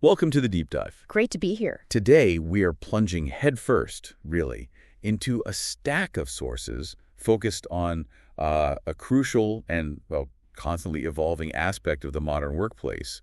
Welcome to the Deep Dive. Great to be here. Today, we are plunging headfirst, really, into a stack of sources focused on a crucial and, well, constantly evolving aspect of the modern workplace,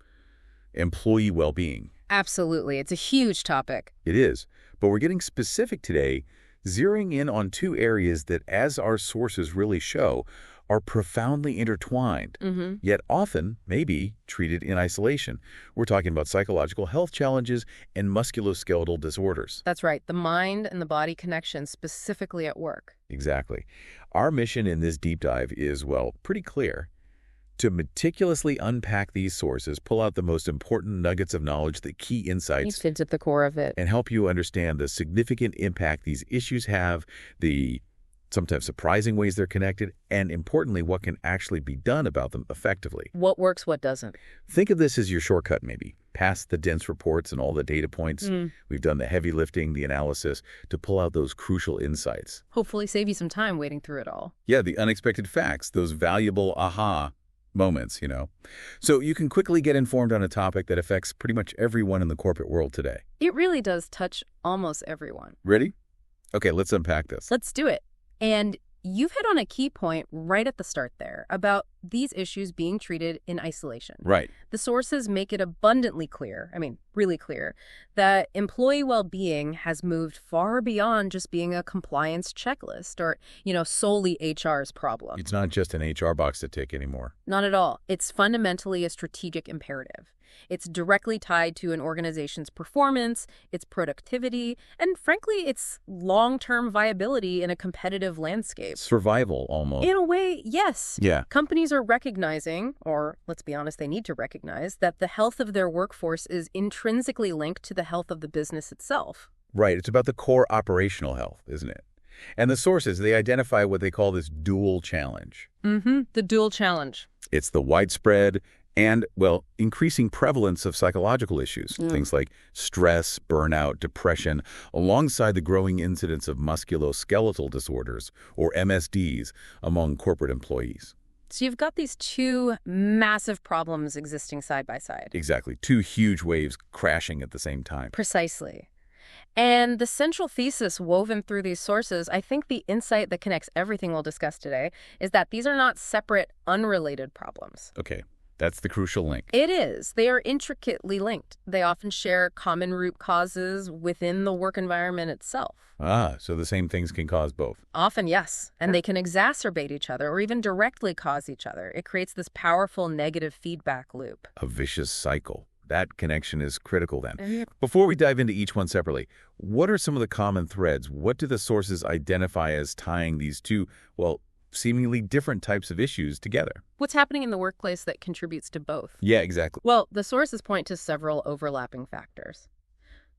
employee well-being. Absolutely. It's a huge topic. It is, but we're getting specific today, zeroing in on two areas that, as our sources really show, are profoundly intertwined, yet often, maybe, treated in isolation. We're talking about psychological health challenges and musculoskeletal disorders. That's right. The mind and the body connection specifically at work. Exactly. Our mission in this deep dive is, well, pretty clear. To meticulously unpack these sources, pull out the most important nuggets of knowledge, the key insights, It's at the core of it. and help you understand the significant impact these issues have, the sometimes surprising ways they're connected, and importantly, what can actually be done about them effectively. What works, what doesn't. Think of this as your shortcut, maybe. Past the dense reports and all the data points, we've done the heavy lifting, the analysis, to pull out those crucial insights. Hopefully save you some time wading through it all. Yeah, the unexpected facts, those valuable aha moments, So you can quickly get informed on a topic that affects pretty much everyone in the corporate world today. It really does touch almost everyone. Ready? Okay, let's unpack this. Let's do it. And you've hit on a key point right at the start there about these issues being treated in isolation. Right. The sources make it abundantly clear, really clear, that employee well-being has moved far beyond just being a compliance checklist or, solely HR's problem. It's not just an HR box to tick anymore. Not at all. It's fundamentally a strategic imperative. It's directly tied to an organization's performance, its productivity, and frankly, its long-term viability in a competitive landscape. Survival, almost. In a way, yes. Yeah. Companies are recognizing, or let's be honest, they need to recognize, that the health of their workforce is intrinsically linked to the health of the business itself. Right. It's about the core operational health, isn't it? And the sources, they identify what they call this dual challenge. The dual challenge. It's the widespread and, well, increasing prevalence of psychological issues, things like stress, burnout, depression, alongside the growing incidence of musculoskeletal disorders, or MSDs, among corporate employees. So you've got these two massive problems existing side by side. Exactly. Two huge waves crashing at the same time. Precisely. And the central thesis woven through these sources, I think the insight that connects everything we'll discuss today, is that these are not separate, unrelated problems. Okay. That's the crucial link. It is. They are intricately linked. They often share common root causes within the work environment itself. So the same things can cause both. Often, yes. And they can exacerbate each other or even directly cause each other. It creates this powerful negative feedback loop. A vicious cycle. That connection is critical then. Before we dive into each one separately, what are some of the common threads? What do the sources identify as tying these two, well, seemingly different types of issues together? What's happening in the workplace that contributes to both? Yeah, exactly. Well, the sources point to several overlapping factors.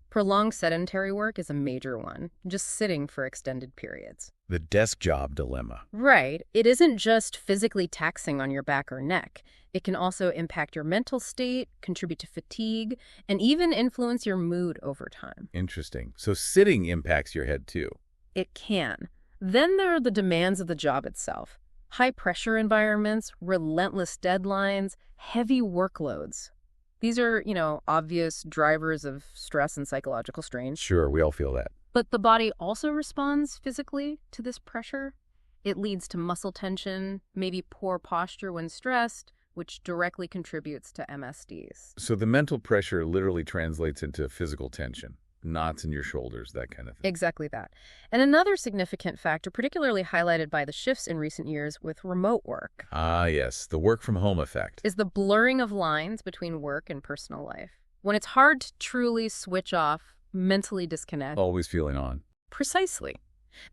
Prolonged sedentary work is a major one, just sitting for extended periods. The desk job dilemma. Right. It isn't just physically taxing on your back or neck. It can also impact your mental state, contribute to fatigue, and even influence your mood over time. Interesting. So sitting impacts your head too. It can. Then there are the demands of the job itself. High-pressure environments, relentless deadlines, heavy workloads. These are, obvious drivers of stress and psychological strain. Sure, we all feel that. But the body also responds physically to this pressure. It leads to muscle tension, maybe poor posture when stressed, which directly contributes to MSDs. So the mental pressure literally translates into physical tension. Knots in your shoulders, that kind of thing. Exactly that. And another significant factor, particularly highlighted by the shifts in recent years with remote work. Yes, the work from home effect. Is the blurring of lines between work and personal life. When it's hard to truly switch off, mentally disconnect. Always feeling on. Precisely.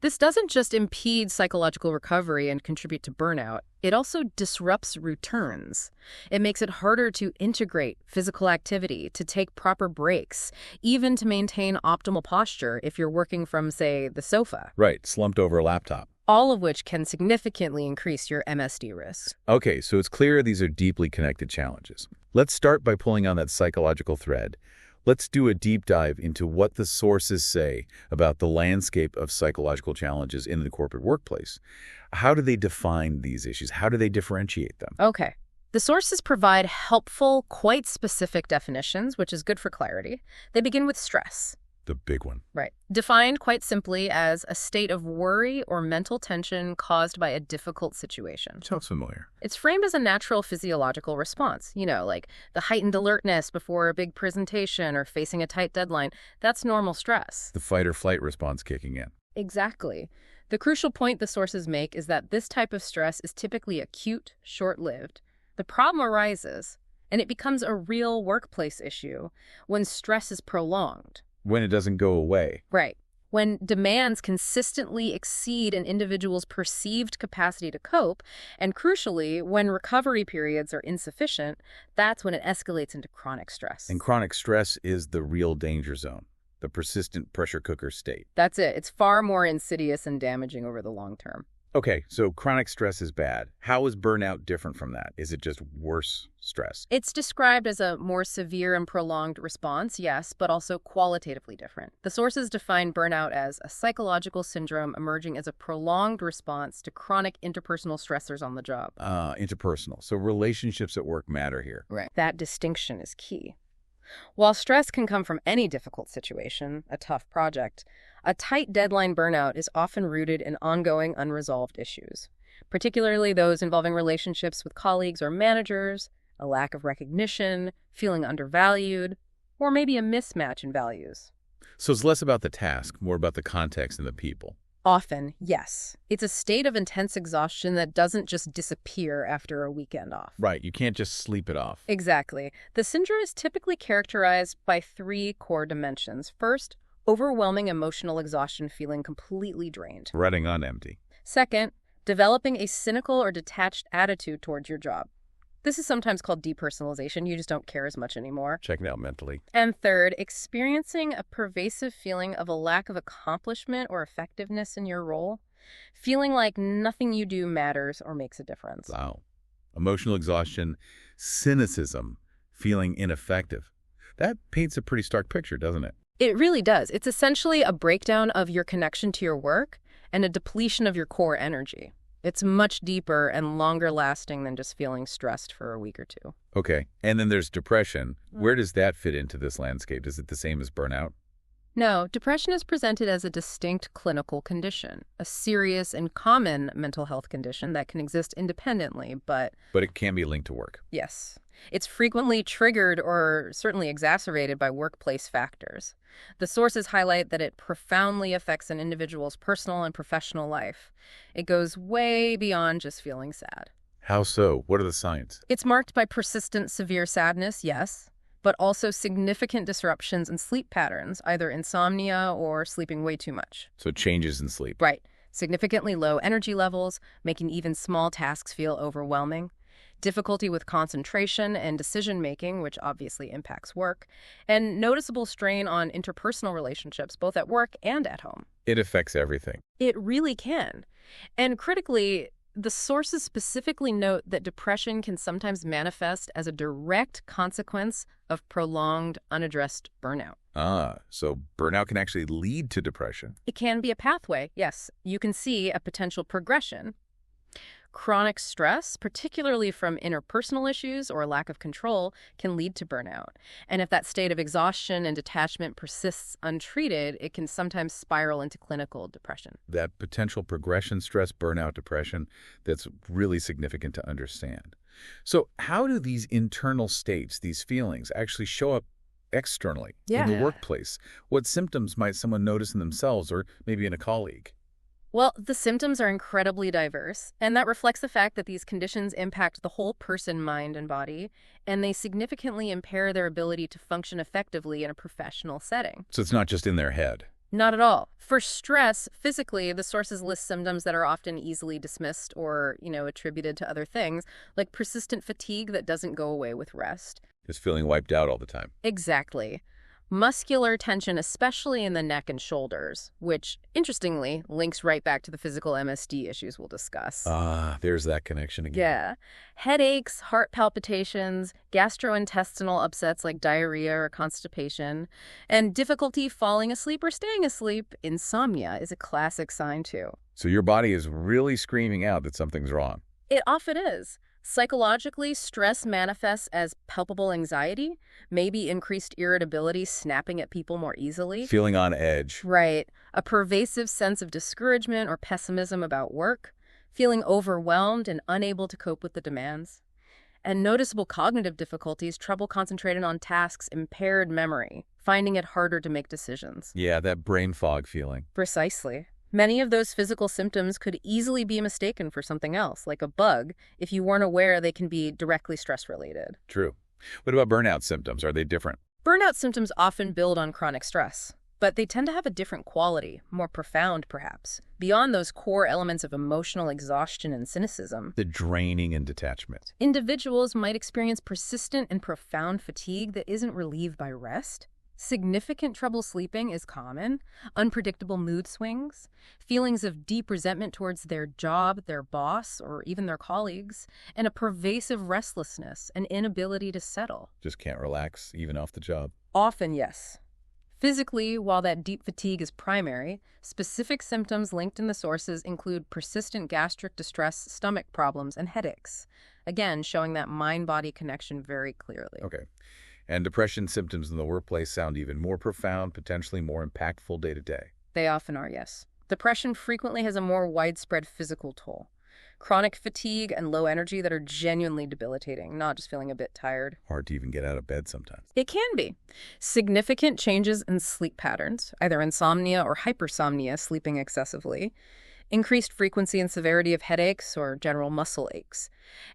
This doesn't just impede psychological recovery and contribute to burnout. It also disrupts returns. It makes it harder to integrate physical activity, to take proper breaks, even to maintain optimal posture if you're working from, say, the sofa. Right, slumped over a laptop. All of which can significantly increase your MSD risk. Okay, so it's clear these are deeply connected challenges. Let's start by pulling on that psychological thread. Let's do a deep dive into what the sources say about the landscape of psychological challenges in the corporate workplace. How do they define these issues? How do they differentiate them? Okay, The sources provide helpful, quite specific definitions, which is good for clarity. They begin with stress. The big one. Right. Defined quite simply as a state of worry or mental tension caused by a difficult situation. Sounds familiar. It's framed as a natural physiological response, like the heightened alertness before a big presentation or facing a tight deadline. That's normal stress. The fight or flight response kicking in. Exactly. The crucial point the sources make is that this type of stress is typically acute, short-lived. The problem arises, and it becomes a real workplace issue, when stress is prolonged. When it doesn't go away. Right. When demands consistently exceed an individual's perceived capacity to cope, and crucially, when recovery periods are insufficient, that's when it escalates into chronic stress. And chronic stress is the real danger zone, the persistent pressure cooker state. That's it. It's far more insidious and damaging over the long term. Okay, so chronic stress is bad. How is burnout different from that? Is it just worse stress? It's described as a more severe and prolonged response, yes, but also qualitatively different. The sources define burnout as a psychological syndrome emerging as a prolonged response to chronic interpersonal stressors on the job. Interpersonal. So relationships at work matter here. Right. That distinction is key. While stress can come from any difficult situation, a tough project, a tight deadline burnout is often rooted in ongoing unresolved issues, particularly those involving relationships with colleagues or managers, a lack of recognition, feeling undervalued, or maybe a mismatch in values. So it's less about the task, more about the context and the people. Often, yes. It's a state of intense exhaustion that doesn't just disappear after a weekend off. Right, you can't just sleep it off. Exactly. The syndrome is typically characterized by 3 core dimensions. First, overwhelming emotional exhaustion, feeling completely drained. Running on empty. Second, developing a cynical or detached attitude towards your job. This is sometimes called depersonalization. You just don't care as much anymore. Checking out mentally. And third, experiencing a pervasive feeling of a lack of accomplishment or effectiveness in your role. Feeling like nothing you do matters or makes a difference. Wow. Emotional exhaustion, cynicism, feeling ineffective. That paints a pretty stark picture, doesn't it? It really does. It's essentially a breakdown of your connection to your work and a depletion of your core energy. It's much deeper and longer lasting than just feeling stressed for a week or two. Okay. And then there's depression. Where does that fit into this landscape? Is it the same as burnout? No, depression is presented as a distinct clinical condition, a serious and common mental health condition that can exist independently, but it can be linked to work. yes, it's frequently triggered or certainly exacerbated by workplace factors. The sources highlight that it profoundly affects an individual's personal and professional life. It goes way beyond just feeling sad. How so? What are the signs? It's marked by persistent severe sadness, yes, but also significant disruptions in sleep patterns, either insomnia or sleeping way too much. So changes in sleep. Right. Significantly low energy levels, making even small tasks feel overwhelming. Difficulty with concentration and decision-making, which obviously impacts work. And noticeable strain on interpersonal relationships, both at work and at home. It affects everything. It really can. And critically, the sources specifically note that depression can sometimes manifest as a direct consequence of prolonged, unaddressed burnout. So burnout can actually lead to depression. It can be a pathway, yes. You can see a potential progression. Chronic stress, particularly from interpersonal issues or lack of control, can lead to burnout. And if that state of exhaustion and detachment persists untreated, it can sometimes spiral into clinical depression. That potential progression, stress, burnout, depression, that's really significant to understand. So how do these internal states, these feelings, actually show up externally in the workplace? What symptoms might someone notice in themselves or maybe in a colleague? Well, the symptoms are incredibly diverse, and that reflects the fact that these conditions impact the whole person, mind, and body, and they significantly impair their ability to function effectively in a professional setting. So it's not just in their head. Not at all. For stress, physically, the sources list symptoms that are often easily dismissed or, attributed to other things, like persistent fatigue that doesn't go away with rest. Just feeling wiped out all the time. Exactly. Muscular tension, especially in the neck and shoulders, which, interestingly, links right back to the physical MSD issues we'll discuss. There's that connection again. Yeah. Headaches, heart palpitations, gastrointestinal upsets like diarrhea or constipation, and difficulty falling asleep or staying asleep. Insomnia is a classic sign, too. So your body is really screaming out that something's wrong. It often is. Psychologically, stress manifests as palpable anxiety, maybe increased irritability, snapping at people more easily. Feeling on edge. Right. A pervasive sense of discouragement or pessimism about work, feeling overwhelmed and unable to cope with the demands. And noticeable cognitive difficulties, trouble concentrating on tasks, impaired memory, finding it harder to make decisions. Yeah, that brain fog feeling. Precisely. Many of those physical symptoms could easily be mistaken for something else, like a bug. If you weren't aware, they can be directly stress-related. True. What about burnout symptoms? Are they different? Burnout symptoms often build on chronic stress, but they tend to have a different quality, more profound perhaps, beyond those core elements of emotional exhaustion and cynicism. The draining and detachment. Individuals might experience persistent and profound fatigue that isn't relieved by rest. Significant trouble sleeping is common, unpredictable mood swings, feelings of deep resentment towards their job, their boss, or even their colleagues, and a pervasive restlessness and inability to settle. Just can't relax, even off the job. Often, yes. Physically, while that deep fatigue is primary, specific symptoms linked in the sources include persistent gastric distress, stomach problems, and headaches. Again, showing that mind-body connection very clearly. Okay. And depression symptoms in the workplace sound even more profound, potentially more impactful day to day. They often are, yes. Depression frequently has a more widespread physical toll. Chronic fatigue and low energy that are genuinely debilitating, not just feeling a bit tired. Hard to even get out of bed sometimes. It can be. Significant changes in sleep patterns, either insomnia or hypersomnia, sleeping excessively, increased frequency and severity of headaches or general muscle aches,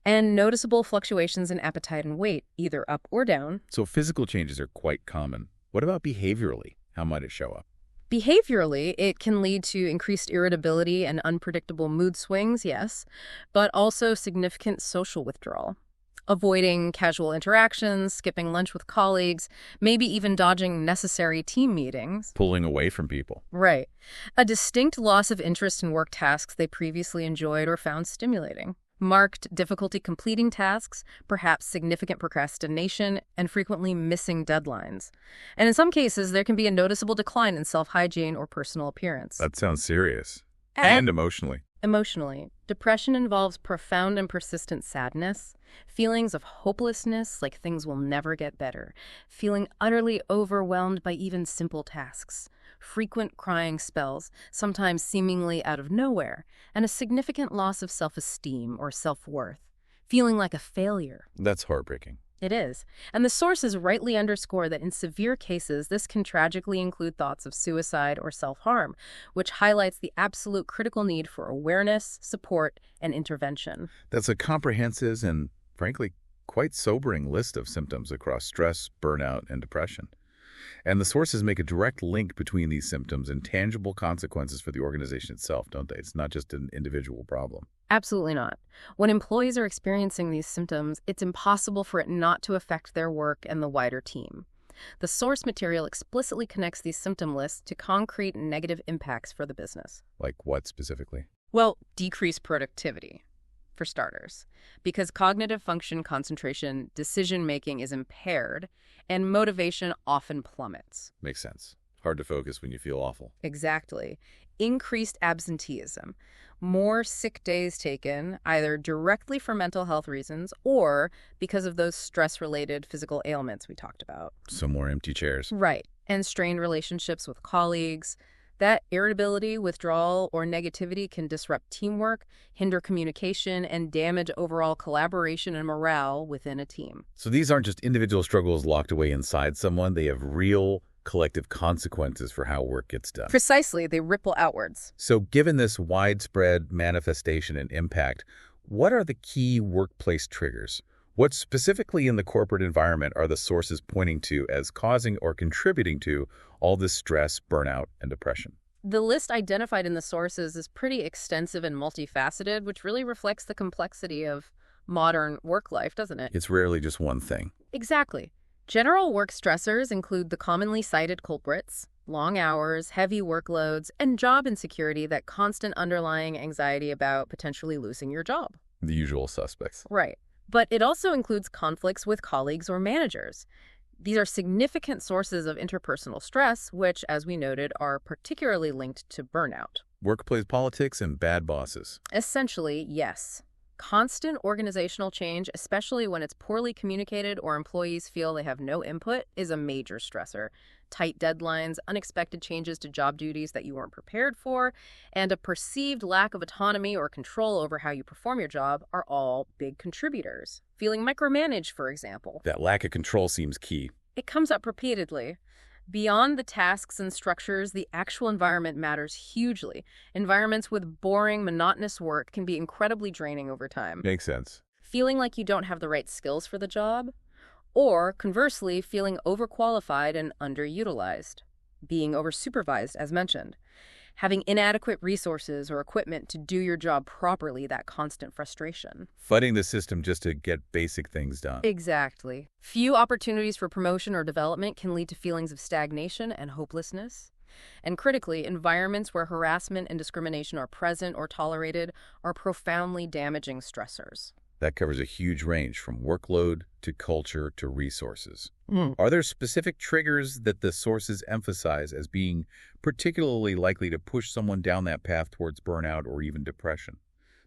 and noticeable fluctuations in appetite and weight, either up or down. So physical changes are quite common. What about behaviorally? How might it show up? Behaviorally, it can lead to increased irritability and unpredictable mood swings, yes, but also significant social withdrawal. Avoiding casual interactions, skipping lunch with colleagues, maybe even dodging necessary team meetings. Pulling away from people. Right. A distinct loss of interest in work tasks they previously enjoyed or found stimulating. Marked difficulty completing tasks, perhaps significant procrastination, and frequently missing deadlines. And in some cases, there can be a noticeable decline in self-hygiene or personal appearance. That sounds serious. And emotionally. Emotionally, depression involves profound and persistent sadness, feelings of hopelessness, like things will never get better, feeling utterly overwhelmed by even simple tasks, frequent crying spells, sometimes seemingly out of nowhere, and a significant loss of self-esteem or self-worth, feeling like a failure. That's heartbreaking. It is. And the sources rightly underscore that in severe cases, this can tragically include thoughts of suicide or self-harm, which highlights the absolute critical need for awareness, support, and intervention. That's a comprehensive and, frankly, quite sobering list of symptoms across stress, burnout, and depression. And the sources make a direct link between these symptoms and tangible consequences for the organization itself, don't they? It's not just an individual problem. Absolutely not. When employees are experiencing these symptoms, it's impossible for it not to affect their work and the wider team. The source material explicitly connects these symptom lists to concrete negative impacts for the business. Like what specifically? Well, decreased productivity, for starters, because cognitive function, concentration, decision-making is impaired, and motivation often plummets. Makes sense. Hard to focus when you feel awful. Exactly. Increased absenteeism. More sick days taken, either directly for mental health reasons or because of those stress-related physical ailments we talked about. So more empty chairs. Right. And strained relationships with colleagues. That irritability, withdrawal, or negativity can disrupt teamwork, hinder communication, and damage overall collaboration and morale within a team. So these aren't just individual struggles locked away inside someone. They have real collective consequences for how work gets done. Precisely. They ripple outwards. So given this widespread manifestation and impact, what are the key workplace triggers? What specifically in the corporate environment are the sources pointing to as causing or contributing to all this stress, burnout, and depression? The list identified in the sources is pretty extensive and multifaceted, which really reflects the complexity of modern work life, doesn't it? It's rarely just one thing. Exactly. General work stressors include the commonly cited culprits, long hours, heavy workloads, and job insecurity, that constant underlying anxiety about potentially losing your job. The usual suspects. Right. But it also includes conflicts with colleagues or managers. These are significant sources of interpersonal stress, which, as we noted, are particularly linked to burnout. Workplace politics and bad bosses. Essentially, yes. Constant organizational change, especially when it's poorly communicated or employees feel they have no input, is a major stressor. Tight deadlines, unexpected changes to job duties that you weren't prepared for, and a perceived lack of autonomy or control over how you perform your job are all big contributors. Feeling micromanaged, for example. That lack of control seems key. It comes up repeatedly. Beyond the tasks and structures, the actual environment matters hugely. Environments with boring, monotonous work can be incredibly draining over time. Makes sense. Feeling like you don't have the right skills for the job, or conversely, feeling overqualified and underutilized. Being oversupervised, as mentioned. Having inadequate resources or equipment to do your job properly, that constant frustration. Fighting the system just to get basic things done. Exactly. Few opportunities for promotion or development can lead to feelings of stagnation and hopelessness. And critically, environments where harassment and discrimination are present or tolerated are profoundly damaging stressors. That covers a huge range from workload to culture to resources. Mm. Are there specific triggers that the sources emphasize as being particularly likely to push someone down that path towards burnout or even depression?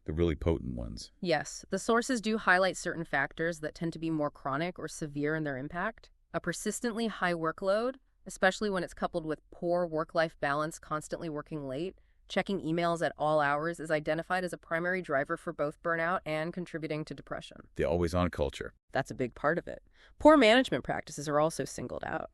The really potent ones. Yes, the sources do highlight certain factors that tend to be more chronic or severe in their impact. A persistently high workload, especially when it's coupled with poor work-life balance, constantly working late, checking emails at all hours, is identified as a primary driver for both burnout and contributing to depression. The always-on culture. That's a big part of it. Poor management practices are also singled out.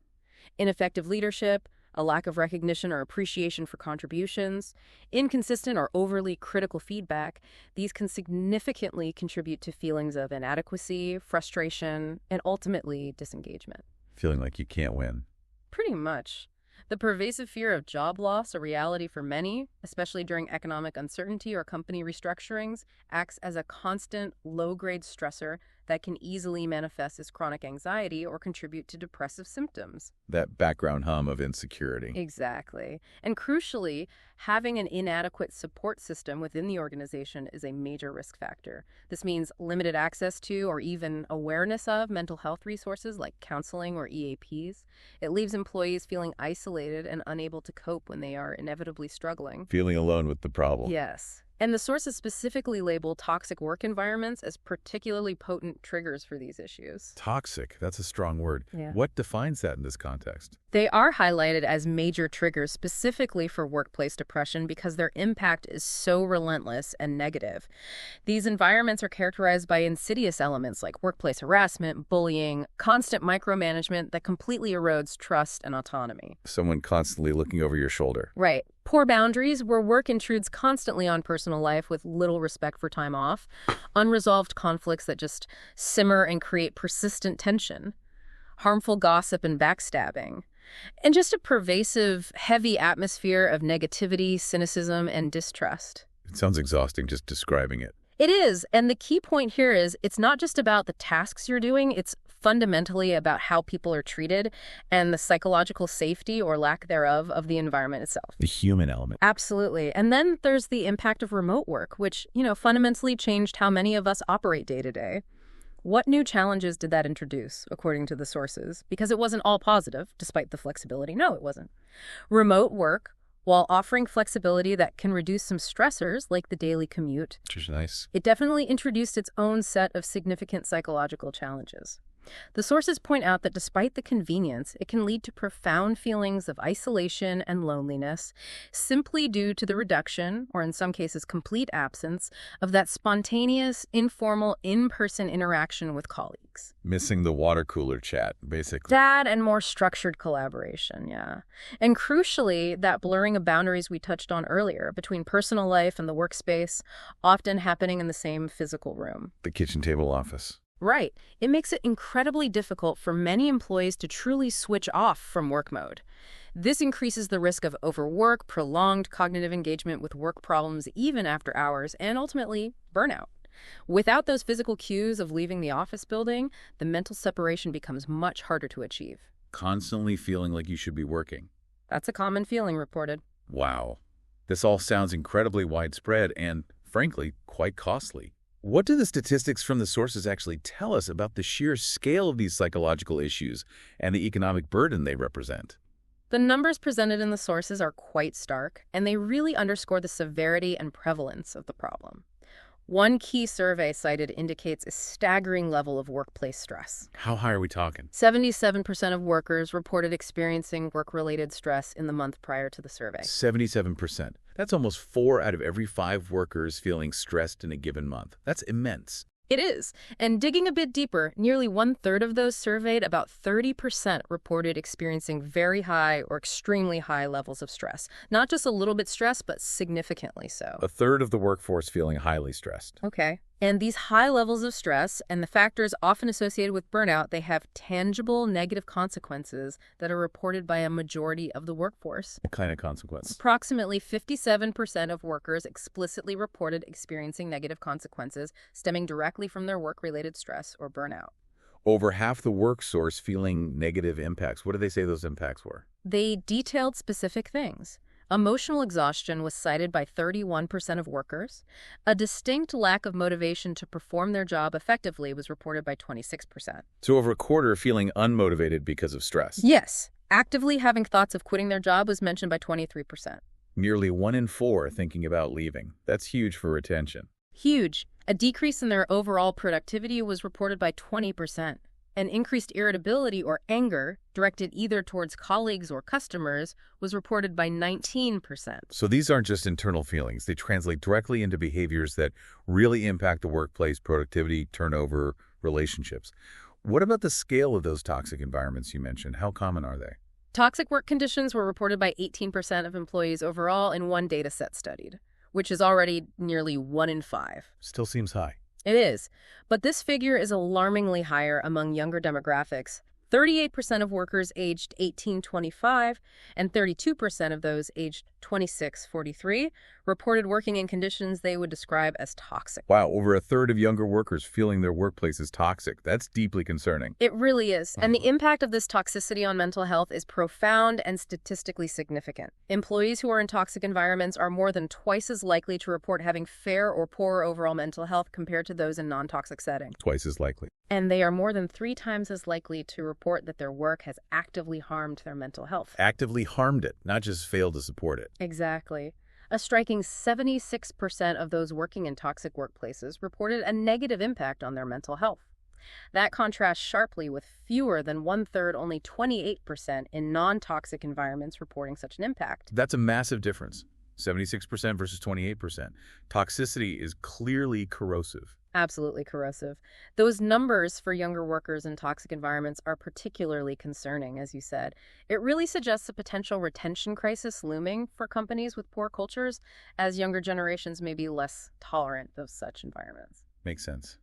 Ineffective leadership, a lack of recognition or appreciation for contributions, inconsistent or overly critical feedback, these can significantly contribute to feelings of inadequacy, frustration, and ultimately disengagement. Feeling like you can't win. Pretty much. The pervasive fear of job loss, a reality for many, especially during economic uncertainty or company restructurings, acts as a constant, low-grade stressor that can easily manifest as chronic anxiety or contribute to depressive symptoms. That background hum of insecurity. Exactly. And crucially, having an inadequate support system within the organization is a major risk factor. This means limited access to or even awareness of mental health resources like counseling or EAPs. It leaves employees feeling isolated and unable to cope when they are inevitably struggling. Feeling alone with the problem. Yes. And the sources specifically label toxic work environments as particularly potent triggers for these issues. Toxic, that's a strong word. Yeah. What defines that in this context? They are highlighted as major triggers specifically for workplace depression because their impact is so relentless and negative. These environments are characterized by insidious elements like workplace harassment, bullying, constant micromanagement that completely erodes trust and autonomy. Someone constantly looking over your shoulder. Right. Poor boundaries where work intrudes constantly on personal life with little respect for time off. Unresolved conflicts that just simmer and create persistent tension. Harmful gossip and backstabbing. And just a pervasive, heavy atmosphere of negativity, cynicism, and distrust. It sounds exhausting just describing it. It is, and the key point here is it's not just about the tasks you're doing, it's fundamentally about how people are treated and the psychological safety or lack thereof of the environment itself. The human element. Absolutely. And then there's the impact of remote work, which, fundamentally changed how many of us operate day to day. What new challenges did that introduce, according to the sources? Because it wasn't all positive, despite the flexibility. No, it wasn't. Remote work, while offering flexibility that can reduce some stressors, like the daily commute, Which is nice. it definitely introduced its own set of significant psychological challenges. The sources point out that despite the convenience, it can lead to profound feelings of isolation and loneliness simply due to the reduction, or in some cases complete absence, of that spontaneous, informal, in-person interaction with colleagues. Missing the water cooler chat, basically. That and more structured collaboration, yeah. And crucially, that blurring of boundaries we touched on earlier between personal life and the workspace, often happening in the same physical room. The kitchen table office. Right. It makes it incredibly difficult for many employees to truly switch off from work mode. This increases the risk of overwork, prolonged cognitive engagement with work problems even after hours, and ultimately, burnout. Without those physical cues of leaving the office building, the mental separation becomes much harder to achieve. Constantly feeling like you should be working. That's a common feeling reported. Wow. This all sounds incredibly widespread and, frankly, quite costly. What do the statistics from the sources actually tell us about the sheer scale of these psychological issues and the economic burden they represent? The numbers presented in the sources are quite stark, and they really underscore the severity and prevalence of the problem. One key survey cited indicates a staggering level of workplace stress. How high are we talking? 77% of workers reported experiencing work-related stress in the month prior to the survey. 77%. That's almost 4 out of every 5 workers feeling stressed in a given month. That's immense. It is. And digging a bit deeper, nearly 1/3 of those surveyed, about 30%, reported experiencing very high or extremely high levels of stress. Not just a little bit stressed, but significantly so. A third of the workforce feeling highly stressed. Okay. And these high levels of stress and the factors often associated with burnout, they have tangible negative consequences that are reported by a majority of the workforce. What kind of consequence? Approximately 57% of workers explicitly reported experiencing negative consequences stemming directly from their work-related stress or burnout. Over half the workforce feeling negative impacts. What did they say those impacts were? They detailed specific things. Emotional exhaustion was cited by 31% of workers. A distinct lack of motivation to perform their job effectively was reported by 26%. So over a quarter feeling unmotivated because of stress. Yes, actively having thoughts of quitting their job was mentioned by 23%. Nearly 1 in 4 thinking about leaving. That's huge for retention. Huge. A decrease in their overall productivity was reported by 20%. An increased irritability or anger, directed either towards colleagues or customers, was reported by 19%. So these aren't just internal feelings. They translate directly into behaviors that really impact the workplace, productivity, turnover, relationships. What about the scale of those toxic environments you mentioned? How common are they? Toxic work conditions were reported by 18% of employees overall in one data set studied, which is already nearly 1 in 5. Still seems high. It is, but this figure is alarmingly higher among younger demographics. 38% of workers aged 18-25 and 32% of those aged 26-43 reported working in conditions they would describe as toxic. Wow, over a third of younger workers feeling their workplace is toxic. That's deeply concerning. It really is. And the impact of this toxicity on mental health is profound and statistically significant. Employees who are in toxic environments are more than twice as likely to report having fair or poor overall mental health compared to those in non-toxic settings. Twice as likely. And they are more than 3 times as likely to report that their work has actively harmed their mental health. Actively harmed it, not just failed to support it. Exactly. A striking 76% of those working in toxic workplaces reported a negative impact on their mental health. That contrasts sharply with fewer than 1/3, only 28% in non-toxic environments reporting such an impact. That's a massive difference. 76% versus 28%. Toxicity is clearly corrosive. Absolutely corrosive. Those numbers for younger workers in toxic environments are particularly concerning, as you said. It really suggests a potential retention crisis looming for companies with poor cultures, as younger generations may be less tolerant of such environments. Makes sense.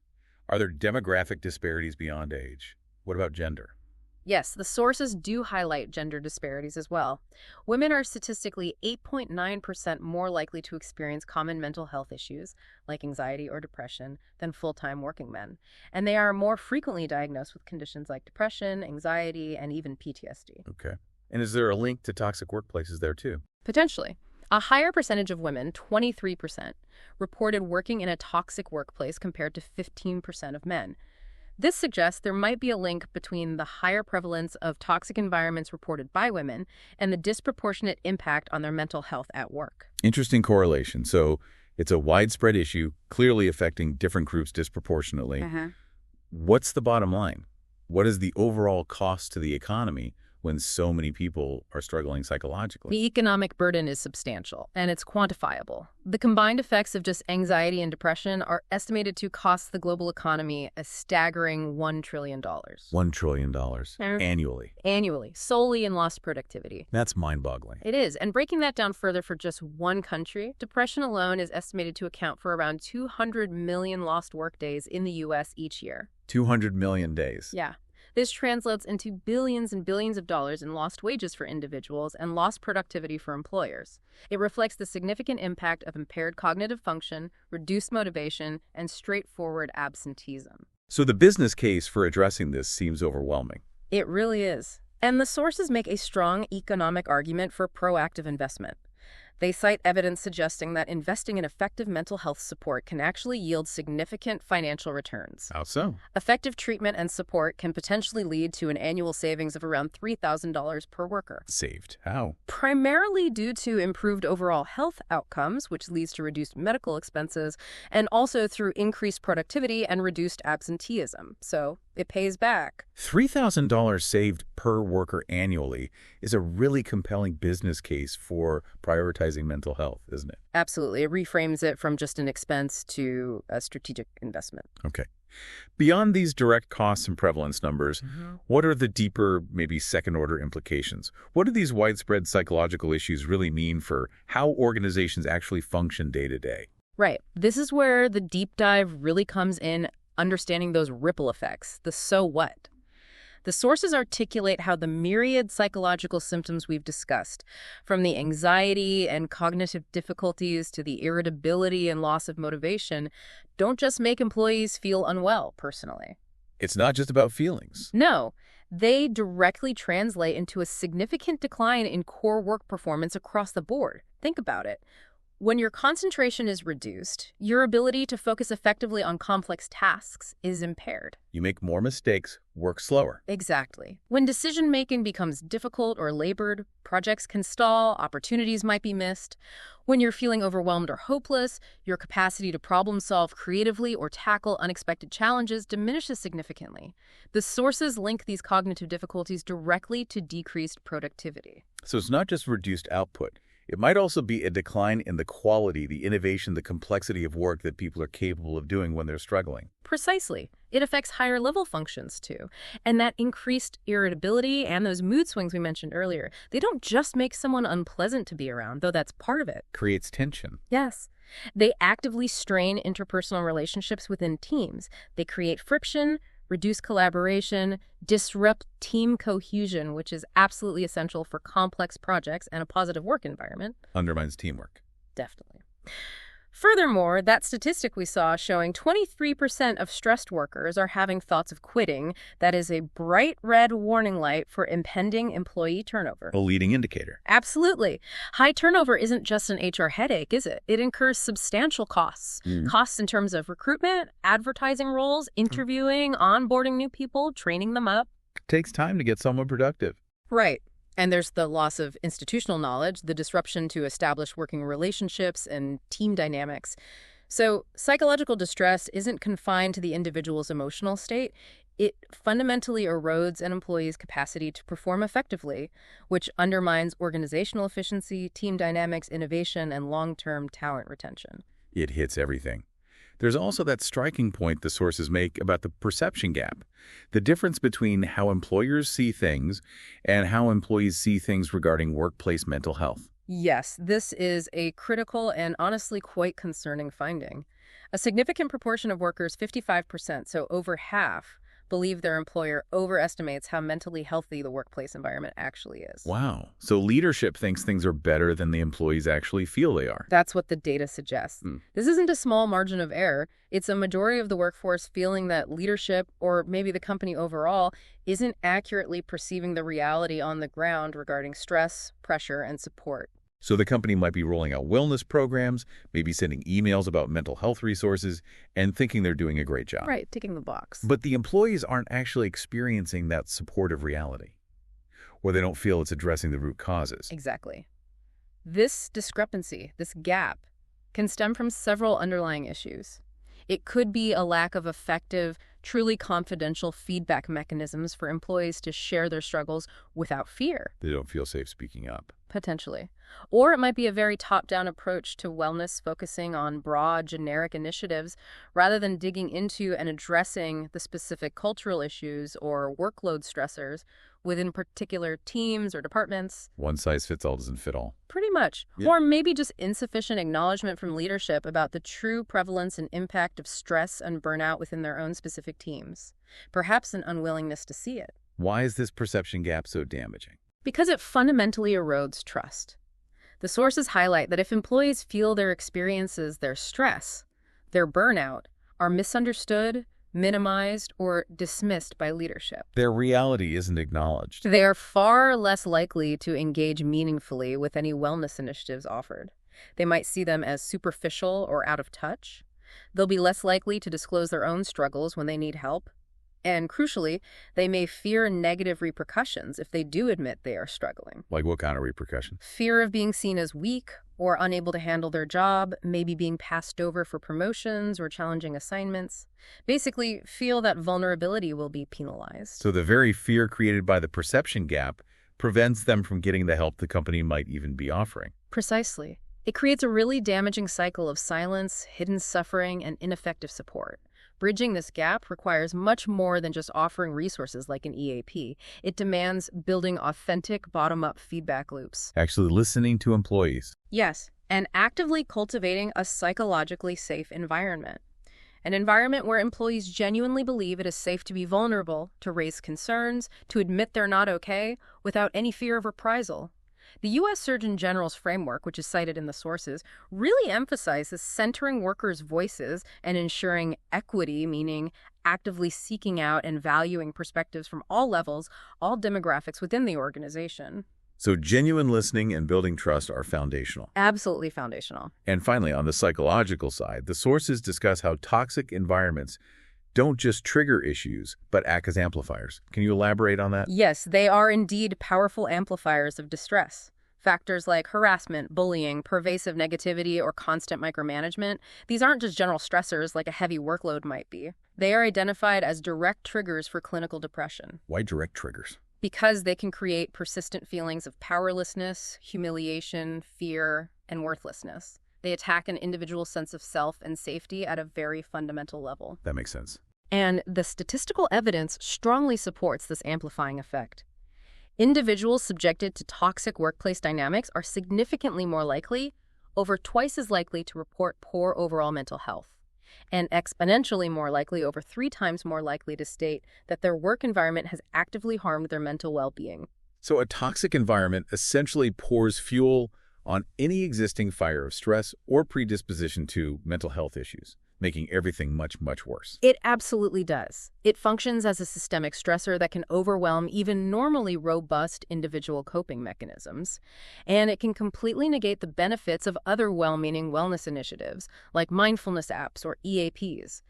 Are there demographic disparities beyond age? What about gender? Yes, the sources do highlight gender disparities as well. Women are statistically 8.9% more likely to experience common mental health issues, like anxiety or depression, than full-time working men. And they are more frequently diagnosed with conditions like depression, anxiety, and even PTSD. Okay. And is there a link to toxic workplaces there too? Potentially. A higher percentage of women, 23%, reported working in a toxic workplace compared to 15% of men. This suggests there might be a link between the higher prevalence of toxic environments reported by women and the disproportionate impact on their mental health at work. Interesting correlation. So it's a widespread issue, clearly affecting different groups disproportionately. What's the bottom line? What is the overall cost to the economy when so many people are struggling psychologically? The economic burden is substantial, and it's quantifiable. The combined effects of just anxiety and depression are estimated to cost the global economy a staggering $1 trillion. $1 trillion annually. Annually, solely in lost productivity. That's mind-boggling. It is, and breaking that down further for just one country, depression alone is estimated to account for around 200 million lost workdays in the U.S. each year. 200 million days. Yeah. This translates into billions and billions of dollars in lost wages for individuals and lost productivity for employers. It reflects the significant impact of impaired cognitive function, reduced motivation, and straightforward absenteeism. So the business case for addressing this seems overwhelming. It really is. And the sources make a strong economic argument for proactive investment. They cite evidence suggesting that investing in effective mental health support can actually yield significant financial returns. How so? Effective treatment and support can potentially lead to an annual savings of around $3,000 per worker. Saved. How? Primarily due to improved overall health outcomes, which leads to reduced medical expenses, and also through increased productivity and reduced absenteeism. So it pays back. $3,000 saved per worker annually is a really compelling business case for prioritizing mental health, isn't it? Absolutely. It reframes it from just an expense to a strategic investment. Okay. Beyond these direct costs and prevalence numbers, what are the deeper, maybe second-order implications? What do these widespread psychological issues really mean for how organizations actually function day to day? Right. This is where the deep dive really comes in, understanding those ripple effects, the so what. The sources articulate how the myriad psychological symptoms we've discussed, from the anxiety and cognitive difficulties to the irritability and loss of motivation, don't just make employees feel unwell personally. It's not just about feelings. No, they directly translate into a significant decline in core work performance across the board. Think about it. When your concentration is reduced, your ability to focus effectively on complex tasks is impaired. You make more mistakes, work slower. Exactly. When decision-making becomes difficult or labored, projects can stall, opportunities might be missed. When you're feeling overwhelmed or hopeless, your capacity to problem-solve creatively or tackle unexpected challenges diminishes significantly. The sources link these cognitive difficulties directly to decreased productivity. So it's not just reduced output. It might also be a decline in the quality, the innovation, the complexity of work that people are capable of doing when they're struggling. Precisely. It affects higher level functions too. And that increased irritability and those mood swings we mentioned earlier, they don't just make someone unpleasant to be around, though that's part of it. Creates tension. Yes. They actively strain interpersonal relationships within teams. They create friction, reduce collaboration, disrupt team cohesion, which is absolutely essential for complex projects and a positive work environment. Undermines teamwork. Definitely. Furthermore, that statistic we saw showing 23% of stressed workers are having thoughts of quitting, that is a bright red warning light for impending employee turnover. A leading indicator. Absolutely. High turnover isn't just an HR headache, is it? It incurs substantial costs. Costs in terms of recruitment, advertising roles, interviewing, onboarding new people, training them up. Takes time to get someone productive. Right. And there's the loss of institutional knowledge, the disruption to established working relationships and team dynamics. So psychological distress isn't confined to the individual's emotional state. It fundamentally erodes an employee's capacity to perform effectively, which undermines organizational efficiency, team dynamics, innovation, and long-term talent retention. It hits everything. There's also that striking point the sources make about the perception gap, the difference between how employers see things and how employees see things regarding workplace mental health. Yes, this is a critical and honestly quite concerning finding. A significant proportion of workers, 55%, so over half, believe their employer overestimates how mentally healthy the workplace environment actually is. Wow. So leadership thinks things are better than the employees actually feel they are. That's what the data suggests. This isn't a small margin of error. It's a majority of the workforce feeling that leadership, or maybe the company overall, isn't accurately perceiving the reality on the ground regarding stress, pressure, and support. So the company might be rolling out wellness programs, maybe sending emails about mental health resources, and thinking they're doing a great job. Right, ticking the box. But the employees aren't actually experiencing that supportive reality, or they don't feel it's addressing the root causes. Exactly. This discrepancy, this gap, can stem from several underlying issues. It could be a lack of effective, truly confidential feedback mechanisms for employees to share their struggles without fear. They don't feel safe speaking up. Potentially. Or it might be a very top-down approach to wellness, focusing on broad, generic initiatives rather than digging into and addressing the specific cultural issues or workload stressors within particular teams or departments. One size fits all doesn't fit all. Pretty much. Yeah. Or maybe just insufficient acknowledgement from leadership about the true prevalence and impact of stress and burnout within their own specific teams. Perhaps an unwillingness to see it. Why is this perception gap so damaging? Because it fundamentally erodes trust. The sources highlight that if employees feel their experiences, their stress, their burnout, are misunderstood, minimized, or dismissed by leadership. Their reality isn't acknowledged. They are far less likely to engage meaningfully with any wellness initiatives offered. They might see them as superficial or out of touch. They'll be less likely to disclose their own struggles when they need help. And crucially, they may fear negative repercussions if they do admit they are struggling. Like what kind of repercussions? Fear of being seen as weak or unable to handle their job, maybe being passed over for promotions or challenging assignments. Basically, feel that vulnerability will be penalized. So the very fear created by the perception gap prevents them from getting the help the company might even be offering. Precisely. It creates a really damaging cycle of silence, hidden suffering, and ineffective support. Bridging this gap requires much more than just offering resources like an EAP. It demands building authentic, bottom-up feedback loops. Actually listening to employees. Yes, and actively cultivating a psychologically safe environment. An environment where employees genuinely believe it is safe to be vulnerable, to raise concerns, to admit they're not okay, without any fear of reprisal. The U.S. Surgeon General's framework, which is cited in the sources, really emphasizes centering workers' voices and ensuring equity, meaning actively seeking out and valuing perspectives from all levels, all demographics within the organization. So genuine listening and building trust are foundational. Absolutely foundational. And finally, on the psychological side, the sources discuss how toxic environments don't just trigger issues, but act as amplifiers. Can you elaborate on that? Yes, they are indeed powerful amplifiers of distress. Factors like harassment, bullying, pervasive negativity, or constant micromanagement, these aren't just general stressors like a heavy workload might be. They are identified as direct triggers for clinical depression. Why direct triggers? Because they can create persistent feelings of powerlessness, humiliation, fear, and worthlessness. They attack an individual's sense of self and safety at a very fundamental level. That makes sense. And the statistical evidence strongly supports this amplifying effect. Individuals subjected to toxic workplace dynamics are significantly more likely, over twice as likely to report poor overall mental health, and exponentially more likely, over 3 times more likely to state that their work environment has actively harmed their mental well-being. So a toxic environment essentially pours fuel on any existing fire of stress or predisposition to mental health issues, making everything much, much worse. It absolutely does. It functions as a systemic stressor that can overwhelm even normally robust individual coping mechanisms, and it can completely negate the benefits of other well-meaning wellness initiatives, like mindfulness apps or EAPs.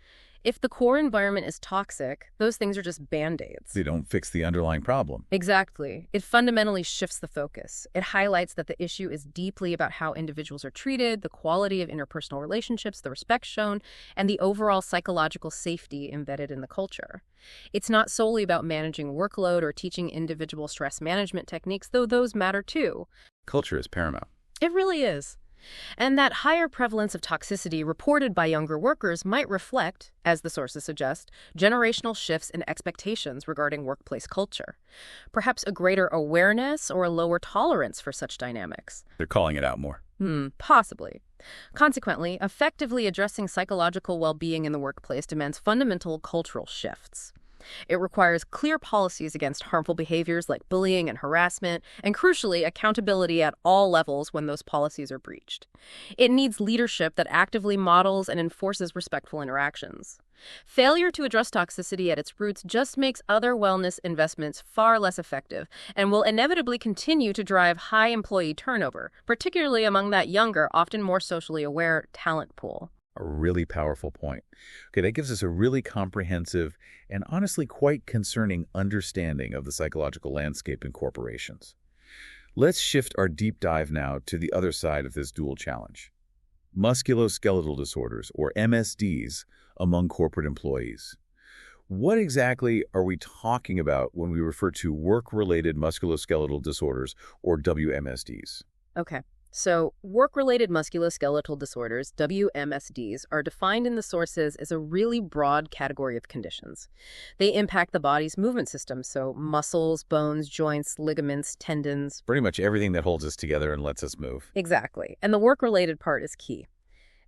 If the core environment is toxic, those things are just band-aids. They don't fix the underlying problem. Exactly. It fundamentally shifts the focus. It highlights that the issue is deeply about how individuals are treated, the quality of interpersonal relationships, the respect shown, and the overall psychological safety embedded in the culture. It's not solely about managing workload or teaching individual stress management techniques, though those matter too. Culture is paramount. It really is. And that higher prevalence of toxicity reported by younger workers might reflect, as the sources suggest, generational shifts in expectations regarding workplace culture. Perhaps a greater awareness or a lower tolerance for such dynamics. They're calling it out more. Possibly. Consequently, effectively addressing psychological well-being in the workplace demands fundamental cultural shifts. It requires clear policies against harmful behaviors like bullying and harassment, and crucially, accountability at all levels when those policies are breached. It needs leadership that actively models and enforces respectful interactions. Failure to address toxicity at its roots just makes other wellness investments far less effective and will inevitably continue to drive high employee turnover, particularly among that younger, often more socially aware talent pool. A really powerful point. Okay, that gives us a really comprehensive and honestly quite concerning understanding of the psychological landscape in corporations. Let's shift our deep dive now to the other side of this dual challenge. Musculoskeletal disorders, or MSDs, among corporate employees. What exactly are we talking about when we refer to work-related musculoskeletal disorders, or WMSDs? Okay. So, work-related musculoskeletal disorders, WMSDs, are defined in the sources as a really broad category of conditions. They impact the body's movement system, so muscles, bones, joints, ligaments, tendons. Pretty much everything that holds us together and lets us move. Exactly. And the work-related part is key.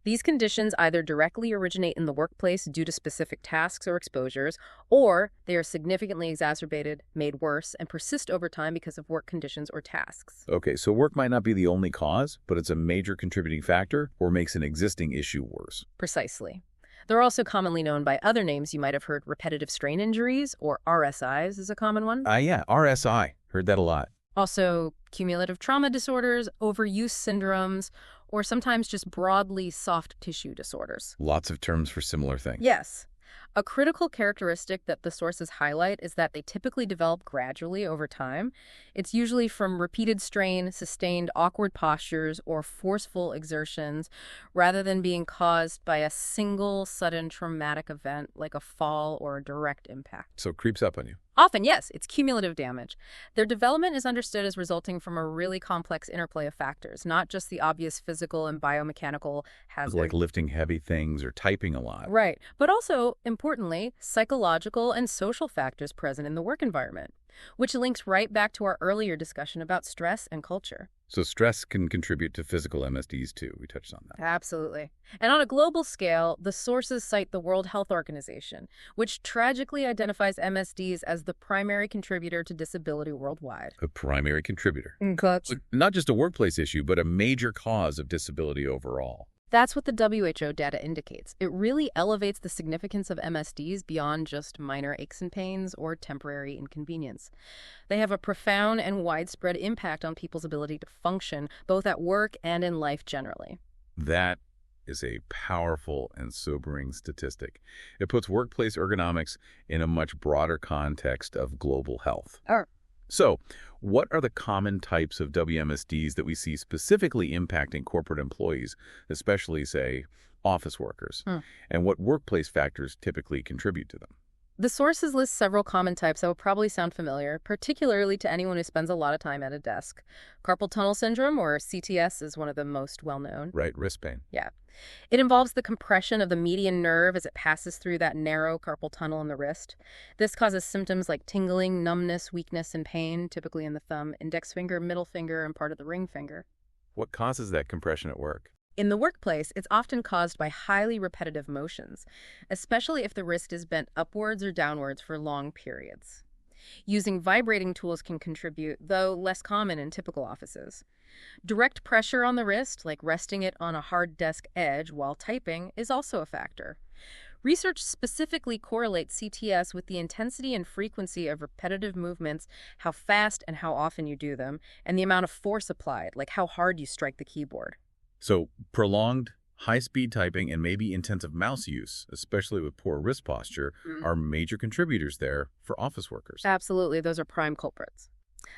These conditions either directly originate in the workplace due to specific tasks or exposures, or they are significantly exacerbated, made worse, and persist over time because of work conditions or tasks. Okay, so work might not be the only cause, but it's a major contributing factor or makes an existing issue worse. Precisely. They're also commonly known by other names. You might have heard repetitive strain injuries, or RSIs is a common one. Yeah, RSI. Heard that a lot. Also, cumulative trauma disorders, overuse syndromes, or sometimes just broadly soft tissue disorders. Lots of terms for similar things. Yes. A critical characteristic that the sources highlight is that they typically develop gradually over time. It's usually from repeated strain, sustained awkward postures, or forceful exertions, rather than being caused by a single sudden traumatic event like a fall or a direct impact. So it creeps up on you. Often, yes, it's cumulative damage. Their development is understood as resulting from a really complex interplay of factors, not just the obvious physical and biomechanical hazards. Like lifting heavy things or typing a lot. Right, but also, importantly, psychological and social factors present in the work environment, which links right back to our earlier discussion about stress and culture. So stress can contribute to physical MSDs too. We touched on that. Absolutely. And on a global scale, the sources cite the World Health Organization, which tragically identifies MSDs as the primary contributor to disability worldwide. A primary contributor. Gotcha. So not just a workplace issue, but a major cause of disability overall. That's what the WHO data indicates. It really elevates the significance of MSDs beyond just minor aches and pains or temporary inconvenience. They have a profound and widespread impact on people's ability to function, both at work and in life generally. That is a powerful and sobering statistic. It puts workplace ergonomics in a much broader context of global health. So, what are the common types of WMSDs that we see specifically impacting corporate employees, especially, say, office workers? And what workplace factors typically contribute to them? The sources list several common types that will probably sound familiar, particularly to anyone who spends a lot of time at a desk. Carpal tunnel syndrome, or CTS, is one of the most well-known. Right, wrist pain. Yeah. It involves the compression of the median nerve as it passes through that narrow carpal tunnel in the wrist. This causes symptoms like tingling, numbness, weakness, and pain, typically in the thumb, index finger, middle finger, and part of the ring finger. What causes that compression at work? In the workplace, it's often caused by highly repetitive motions, especially if the wrist is bent upwards or downwards for long periods. Using vibrating tools can contribute, though less common in typical offices. Direct pressure on the wrist, like resting it on a hard desk edge while typing, is also a factor. Research specifically correlates CTS with the intensity and frequency of repetitive movements, how fast and how often you do them, and the amount of force applied, like how hard you strike the keyboard. So prolonged, high-speed typing and maybe intensive mouse use, especially with poor wrist posture, are major contributors there for office workers. Absolutely. Those are prime culprits.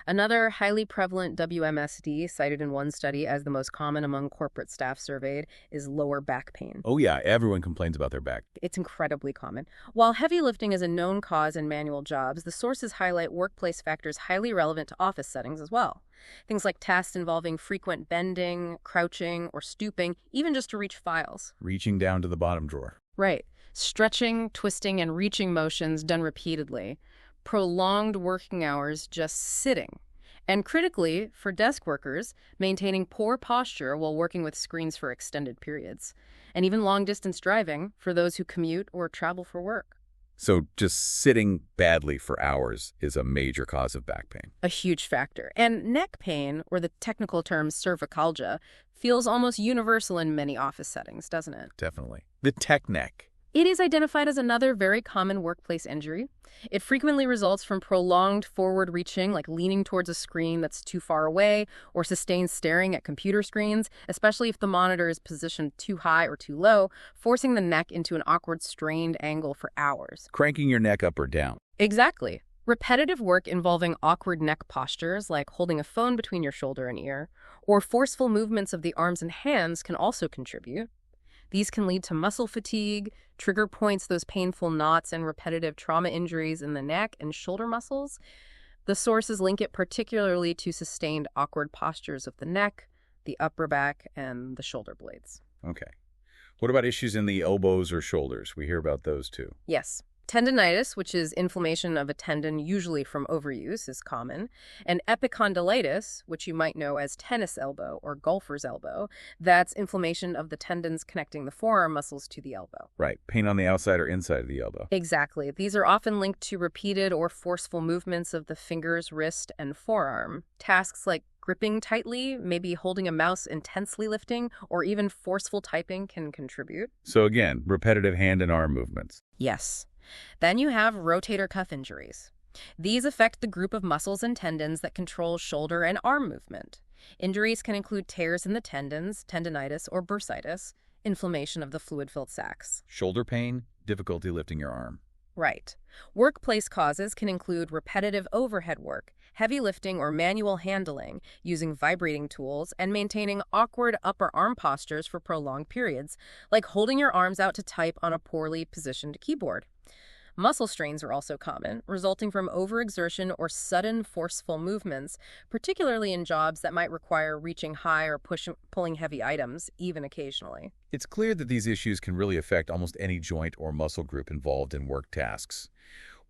Another highly prevalent WMSD, cited in one study as the most common among corporate staff surveyed, is lower back pain. Oh yeah, everyone complains about their back. It's incredibly common. While heavy lifting is a known cause in manual jobs, the sources highlight workplace factors highly relevant to office settings as well. Things like tasks involving frequent bending, crouching, or stooping, even just to reach files. Reaching down to the bottom drawer. Right. Stretching, twisting, and reaching motions done repeatedly. Prolonged working hours just sitting. And critically, for desk workers, maintaining poor posture while working with screens for extended periods. And even long-distance driving for those who commute or travel for work. So just sitting badly for hours is a major cause of back pain. A huge factor. And neck pain, or the technical term cervicalgia, feels almost universal in many office settings, doesn't it? Definitely. The tech neck. It is identified as another very common workplace injury. It frequently results from prolonged forward reaching, like leaning towards a screen that's too far away, or sustained staring at computer screens, especially if the monitor is positioned too high or too low, forcing the neck into an awkward, strained angle for hours. Cranking your neck up or down. Exactly. Repetitive work involving awkward neck postures, like holding a phone between your shoulder and ear, or forceful movements of the arms and hands can also contribute. These can lead to muscle fatigue, trigger points, those painful knots and repetitive trauma injuries in the neck and shoulder muscles. The sources link it particularly to sustained awkward postures of the neck, the upper back, and the shoulder blades. Okay. What about issues in the elbows or shoulders? We hear about those too. Yes. Tendinitis, which is inflammation of a tendon usually from overuse, is common. And epicondylitis, which you might know as tennis elbow or golfer's elbow, that's inflammation of the tendons connecting the forearm muscles to the elbow. Right. Pain on the outside or inside of the elbow. Exactly. These are often linked to repeated or forceful movements of the fingers, wrist, and forearm. Tasks like Gripping tightly, maybe holding a mouse intensely lifting, or even forceful typing can contribute. So again, repetitive hand and arm movements. Yes. Then you have rotator cuff injuries. These affect the group of muscles and tendons that control shoulder and arm movement. Injuries can include tears in the tendons, tendinitis, or bursitis, inflammation of the fluid-filled sacs. Shoulder pain, difficulty lifting your arm. Right. Workplace causes can include repetitive overhead work, heavy lifting or manual handling, using vibrating tools, and maintaining awkward upper arm postures for prolonged periods, like holding your arms out to type on a poorly positioned keyboard. Muscle strains are also common, resulting from overexertion or sudden forceful movements, particularly in jobs that might require reaching high or pulling heavy items, even occasionally. It's clear that these issues can really affect almost any joint or muscle group involved in work tasks.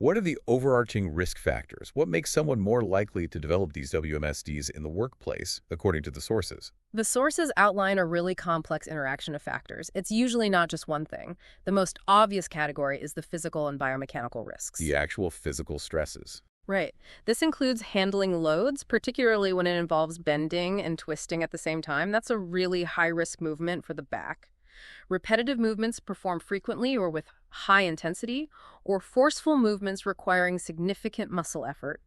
What are the overarching risk factors? What makes someone more likely to develop these WMSDs in the workplace, according to the sources? The sources outline a really complex interaction of factors. It's usually not just one thing. The most obvious category is the physical and biomechanical risks. The actual physical stresses. Right. This includes handling loads, particularly when it involves bending and twisting at the same time. That's a really high-risk movement for the back. Repetitive movements performed frequently or with high intensity, or forceful movements requiring significant muscle effort,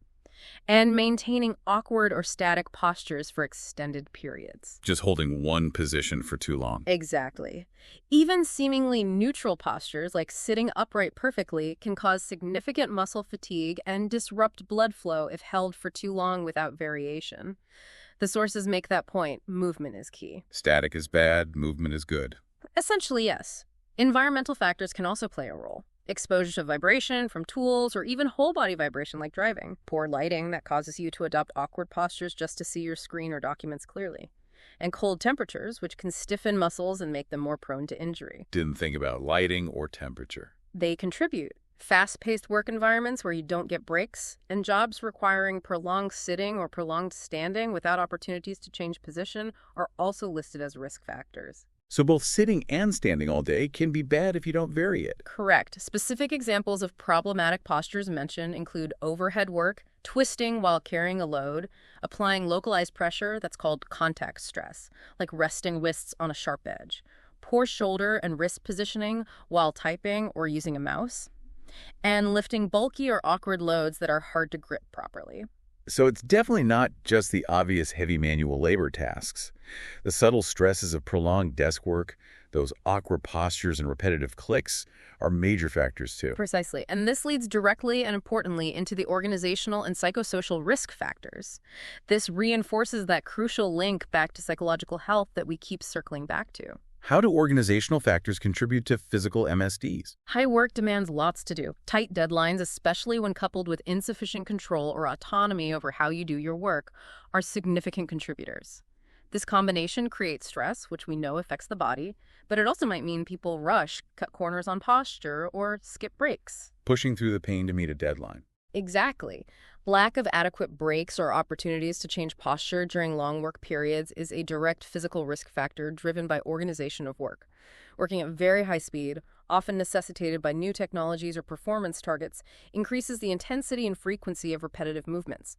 and maintaining awkward or static postures for extended periods. Just holding one position for too long. Exactly. Even seemingly neutral postures, like sitting upright perfectly, can cause significant muscle fatigue and disrupt blood flow if held for too long without variation. The sources make that point. Movement is key. Static is bad, movement is good. Essentially, yes. Environmental factors can also play a role. Exposure to vibration from tools or even whole body vibration like driving. Poor lighting that causes you to adopt awkward postures just to see your screen or documents clearly. And cold temperatures, which can stiffen muscles and make them more prone to injury. Didn't think about lighting or temperature. They contribute. Fast-paced work environments where you don't get breaks, and jobs requiring prolonged sitting or prolonged standing without opportunities to change position are also listed as risk factors. So both sitting and standing all day can be bad if you don't vary it. Correct. Specific examples of problematic postures mentioned include overhead work, twisting while carrying a load, applying localized pressure that's called contact stress, like resting wrists on a sharp edge, poor shoulder and wrist positioning while typing or using a mouse, and lifting bulky or awkward loads that are hard to grip properly. So it's definitely not just the obvious heavy manual labor tasks. The subtle stresses of prolonged desk work, those awkward postures and repetitive clicks are major factors too. Precisely. And this leads directly and importantly into the organizational and psychosocial risk factors. This reinforces that crucial link back to psychological health that we keep circling back to. How do organizational factors contribute to physical MSDs? High work demands lots to do. Tight deadlines, especially when coupled with insufficient control or autonomy over how you do your work, are significant contributors. This combination creates stress, which we know affects the body, but it also might mean people rush, cut corners on posture, or skip breaks. Pushing through the pain to meet a deadline. Exactly. Lack of adequate breaks or opportunities to change posture during long work periods is a direct physical risk factor driven by organization of work. Working at very high speed, often necessitated by new technologies or performance targets, increases the intensity and frequency of repetitive movements.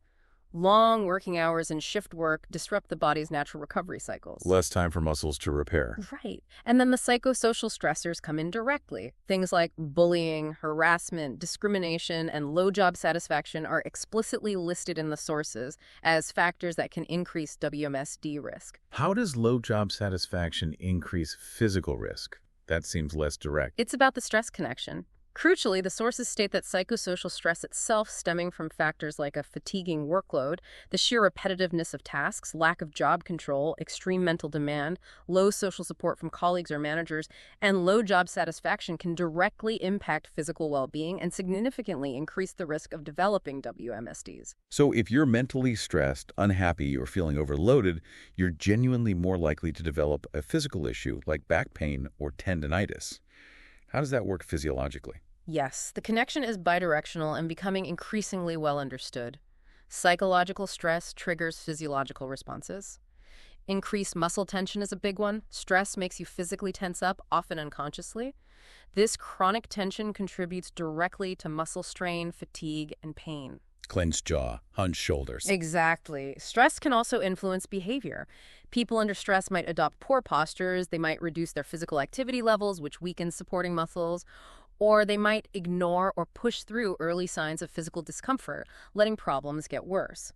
Long working hours and shift work disrupt the body's natural recovery cycles. Less time for muscles to repair. Right. And then the psychosocial stressors come in directly. Things like bullying, harassment, discrimination, and low job satisfaction are explicitly listed in the sources as factors that can increase WMSD risk. How does low job satisfaction increase physical risk? That seems less direct. It's about the stress connection. Crucially, the sources state that psychosocial stress itself stemming from factors like a fatiguing workload, the sheer repetitiveness of tasks, lack of job control, extreme mental demand, low social support from colleagues or managers, and low job satisfaction can directly impact physical well-being and significantly increase the risk of developing WMSDs. So if you're mentally stressed, unhappy, or feeling overloaded, you're genuinely more likely to develop a physical issue like back pain or tendinitis. How does that work physiologically? Yes, the connection is bidirectional and becoming increasingly well understood. Psychological stress triggers physiological responses. Increased muscle tension is a big one. Stress makes you physically tense up, often unconsciously. This chronic tension contributes directly to muscle strain, fatigue, and pain. Clenched jaw, hunched shoulders. Exactly. Stress can also influence behavior. People under stress might adopt poor postures, they might reduce their physical activity levels, which weakens supporting muscles, or they might ignore or push through early signs of physical discomfort, letting problems get worse.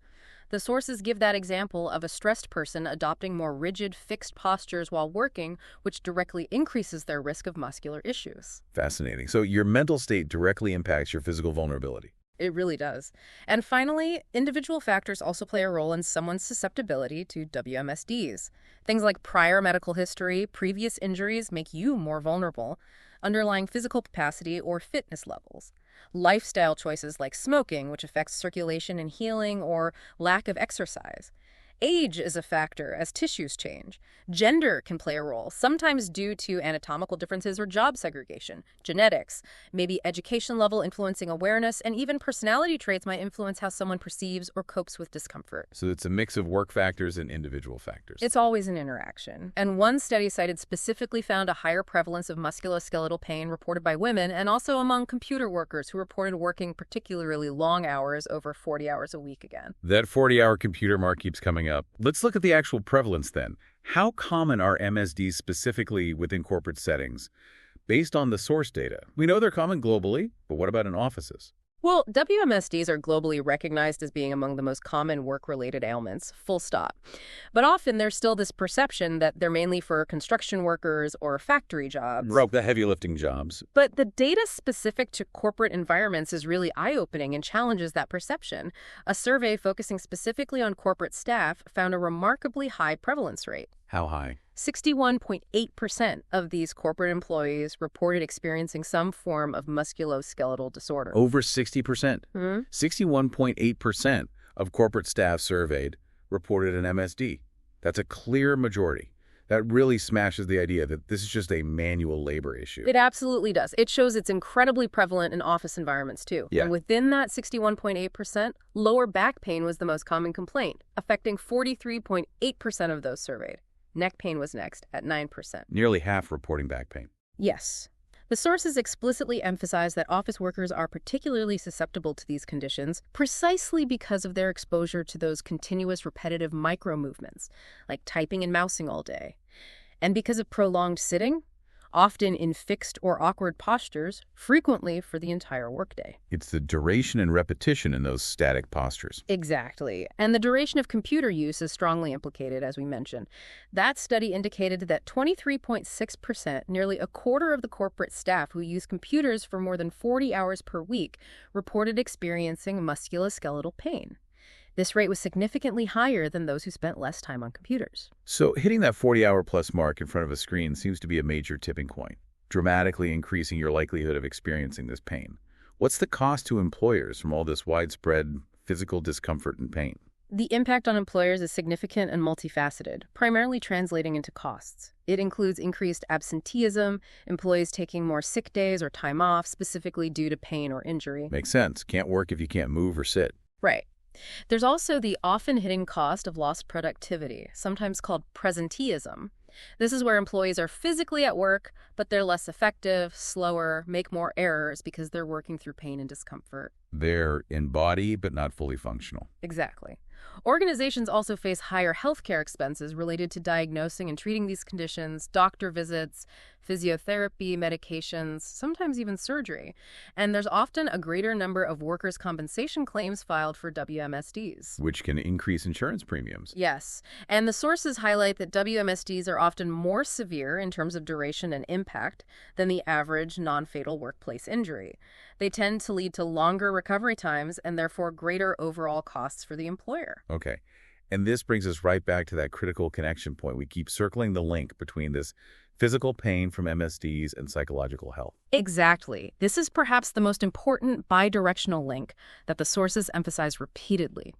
The sources give that example of a stressed person adopting more rigid, fixed postures while working, which directly increases their risk of muscular issues. Fascinating. So your mental state directly impacts your physical vulnerability. It really does. And finally, individual factors also play a role in someone's susceptibility to WMSDs. Things like prior medical history, previous injuries make you more vulnerable, underlying physical capacity or fitness levels. Lifestyle choices like smoking, which affects circulation and healing, or lack of exercise. Age is a factor as tissues change. Gender can play a role, sometimes due to anatomical differences or job segregation. Genetics, maybe education level influencing awareness, and even personality traits might influence how someone perceives or copes with discomfort. So it's a mix of work factors and individual factors. It's always an interaction. And one study cited specifically found a higher prevalence of musculoskeletal pain reported by women and also among computer workers who reported working particularly long hours, over 40 hours a week again. That 40-hour computer mark keeps coming up. Let's look at the actual prevalence then. How common are MSDs specifically within corporate settings? Based on the source data, we know they're common globally, but what about in offices? Well, WMSDs are globally recognized as being among the most common work-related ailments, full stop. But often there's still this perception that they're mainly for construction workers or factory jobs. Right, the heavy lifting jobs. But the data specific to corporate environments is really eye-opening and challenges that perception. A survey focusing specifically on corporate staff found a remarkably high prevalence rate. How high? 61.8% of these corporate employees reported experiencing some form of musculoskeletal disorder. Over 60%. 61.8% of corporate staff surveyed reported an MSD. That's a clear majority. That really smashes the idea that this is just a manual labor issue. It absolutely does. It shows it's incredibly prevalent in office environments, too. Yeah. And within that 61.8%, lower back pain was the most common complaint, affecting 43.8% of those surveyed. Neck pain was next at 9%. Nearly half reporting back pain. Yes. The sources explicitly emphasize that office workers are particularly susceptible to these conditions precisely because of their exposure to those continuous repetitive micro-movements, like typing and mousing all day. And because of prolonged sitting, often in fixed or awkward postures, frequently for the entire workday. It's the duration and repetition in those static postures. Exactly. And the duration of computer use is strongly implicated, as we mentioned. That study indicated that 23.6%, nearly a quarter of the corporate staff who use computers for more than 40 hours per week, reported experiencing musculoskeletal pain. This rate was significantly higher than those who spent less time on computers. So hitting that 40-hour-plus mark in front of a screen seems to be a major tipping point, dramatically increasing your likelihood of experiencing this pain. What's the cost to employers from all this widespread physical discomfort and pain? The impact on employers is significant and multifaceted, primarily translating into costs. It includes increased absenteeism, employees taking more sick days or time off, specifically due to pain or injury. Makes sense. Can't work if you can't move or sit. Right. There's also the often hidden cost of lost productivity, sometimes called presenteeism. This is where employees are physically at work, but they're less effective, slower, make more errors because they're working through pain and discomfort. They're in body, but not fully functional. Exactly. Organizations also face higher healthcare expenses related to diagnosing and treating these conditions, doctor visits, physiotherapy, medications, sometimes even surgery. And there's often a greater number of workers' compensation claims filed for WMSDs. Which can increase insurance premiums. Yes. And the sources highlight that WMSDs are often more severe in terms of duration and impact than the average non-fatal workplace injury. They tend to lead to longer recovery times and therefore greater overall costs for the employer. Okay. And this brings us right back to that critical connection point. We keep circling the link between this physical pain from MSDs and psychological health. Exactly. This is perhaps the most important bidirectional link that the sources emphasize repeatedly.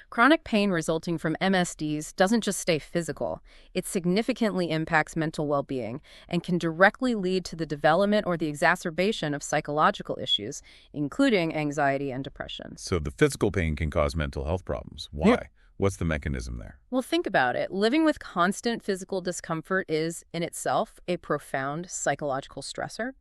Chronic pain resulting from MSDs doesn't just stay physical. It significantly impacts mental well-being and can directly lead to the development or the exacerbation of psychological issues, including anxiety and depression. So the physical pain can cause mental health problems. Why? Yeah. What's the mechanism there? Well, think about it. Living with constant physical discomfort is, in itself, a profound psychological stressor.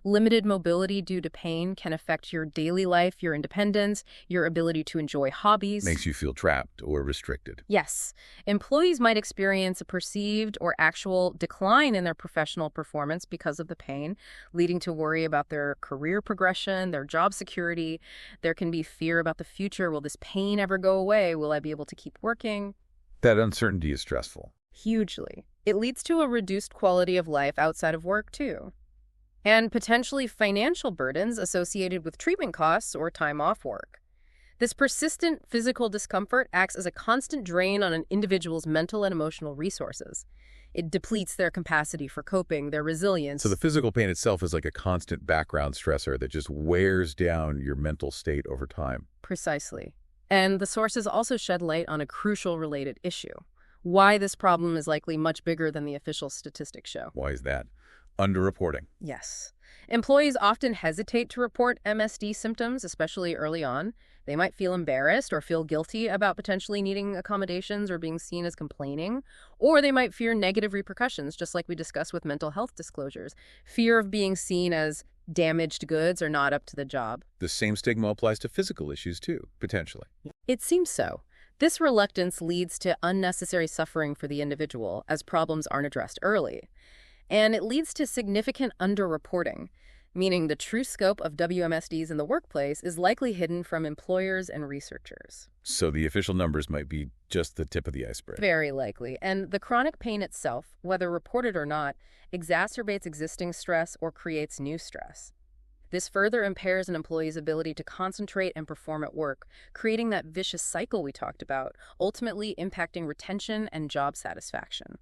Limited mobility due to pain can affect your daily life, your independence, your ability to enjoy hobbies. Makes you feel trapped or restricted. Yes, employees might experience a perceived or actual decline in their professional performance because of the pain, leading to worry about their career progression, their job security. There can be fear about the future. Will this pain ever go away? Will I be able to keep working? That uncertainty is stressful. Hugely. It leads to a reduced quality of life outside of work, too. And potentially financial burdens associated with treatment costs or time off work. This persistent physical discomfort acts as a constant drain on an individual's mental and emotional resources. It depletes their capacity for coping, their resilience. So the physical pain itself is like a constant background stressor that just wears down your mental state over time. Precisely. And the sources also shed light on a crucial related issue: why this problem is likely much bigger than the official statistics show. Why is that? Underreporting. Yes. Employees often hesitate to report MSD symptoms, especially early on. They might feel embarrassed or feel guilty about potentially needing accommodations or being seen as complaining. Or they might fear negative repercussions, just like we discussed with mental health disclosures. Fear of being seen as damaged goods or not up to the job. The same stigma applies to physical issues too, potentially. It seems so. This reluctance leads to unnecessary suffering for the individual as problems aren't addressed early. And it leads to significant underreporting, meaning the true scope of WMSDs in the workplace is likely hidden from employers and researchers. So the official numbers might be just the tip of the iceberg. Very likely. And the chronic pain itself, whether reported or not, exacerbates existing stress or creates new stress. This further impairs an employee's ability to concentrate and perform at work, creating that vicious cycle we talked about, ultimately impacting retention and job satisfaction.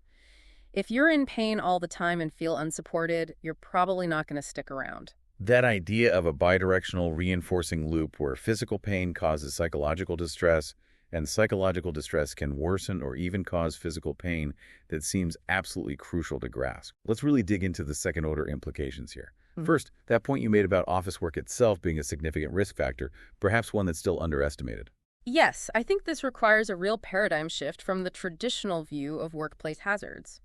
If you're in pain all the time and feel unsupported, you're probably not going to stick around. That idea of a bidirectional reinforcing loop where physical pain causes psychological distress and psychological distress can worsen or even cause physical pain, that seems absolutely crucial to grasp. Let's really dig into the second-order implications here. First, that point you made about office work itself being a significant risk factor, perhaps one that's still underestimated. Yes, I think this requires a real paradigm shift from the traditional view of workplace hazards.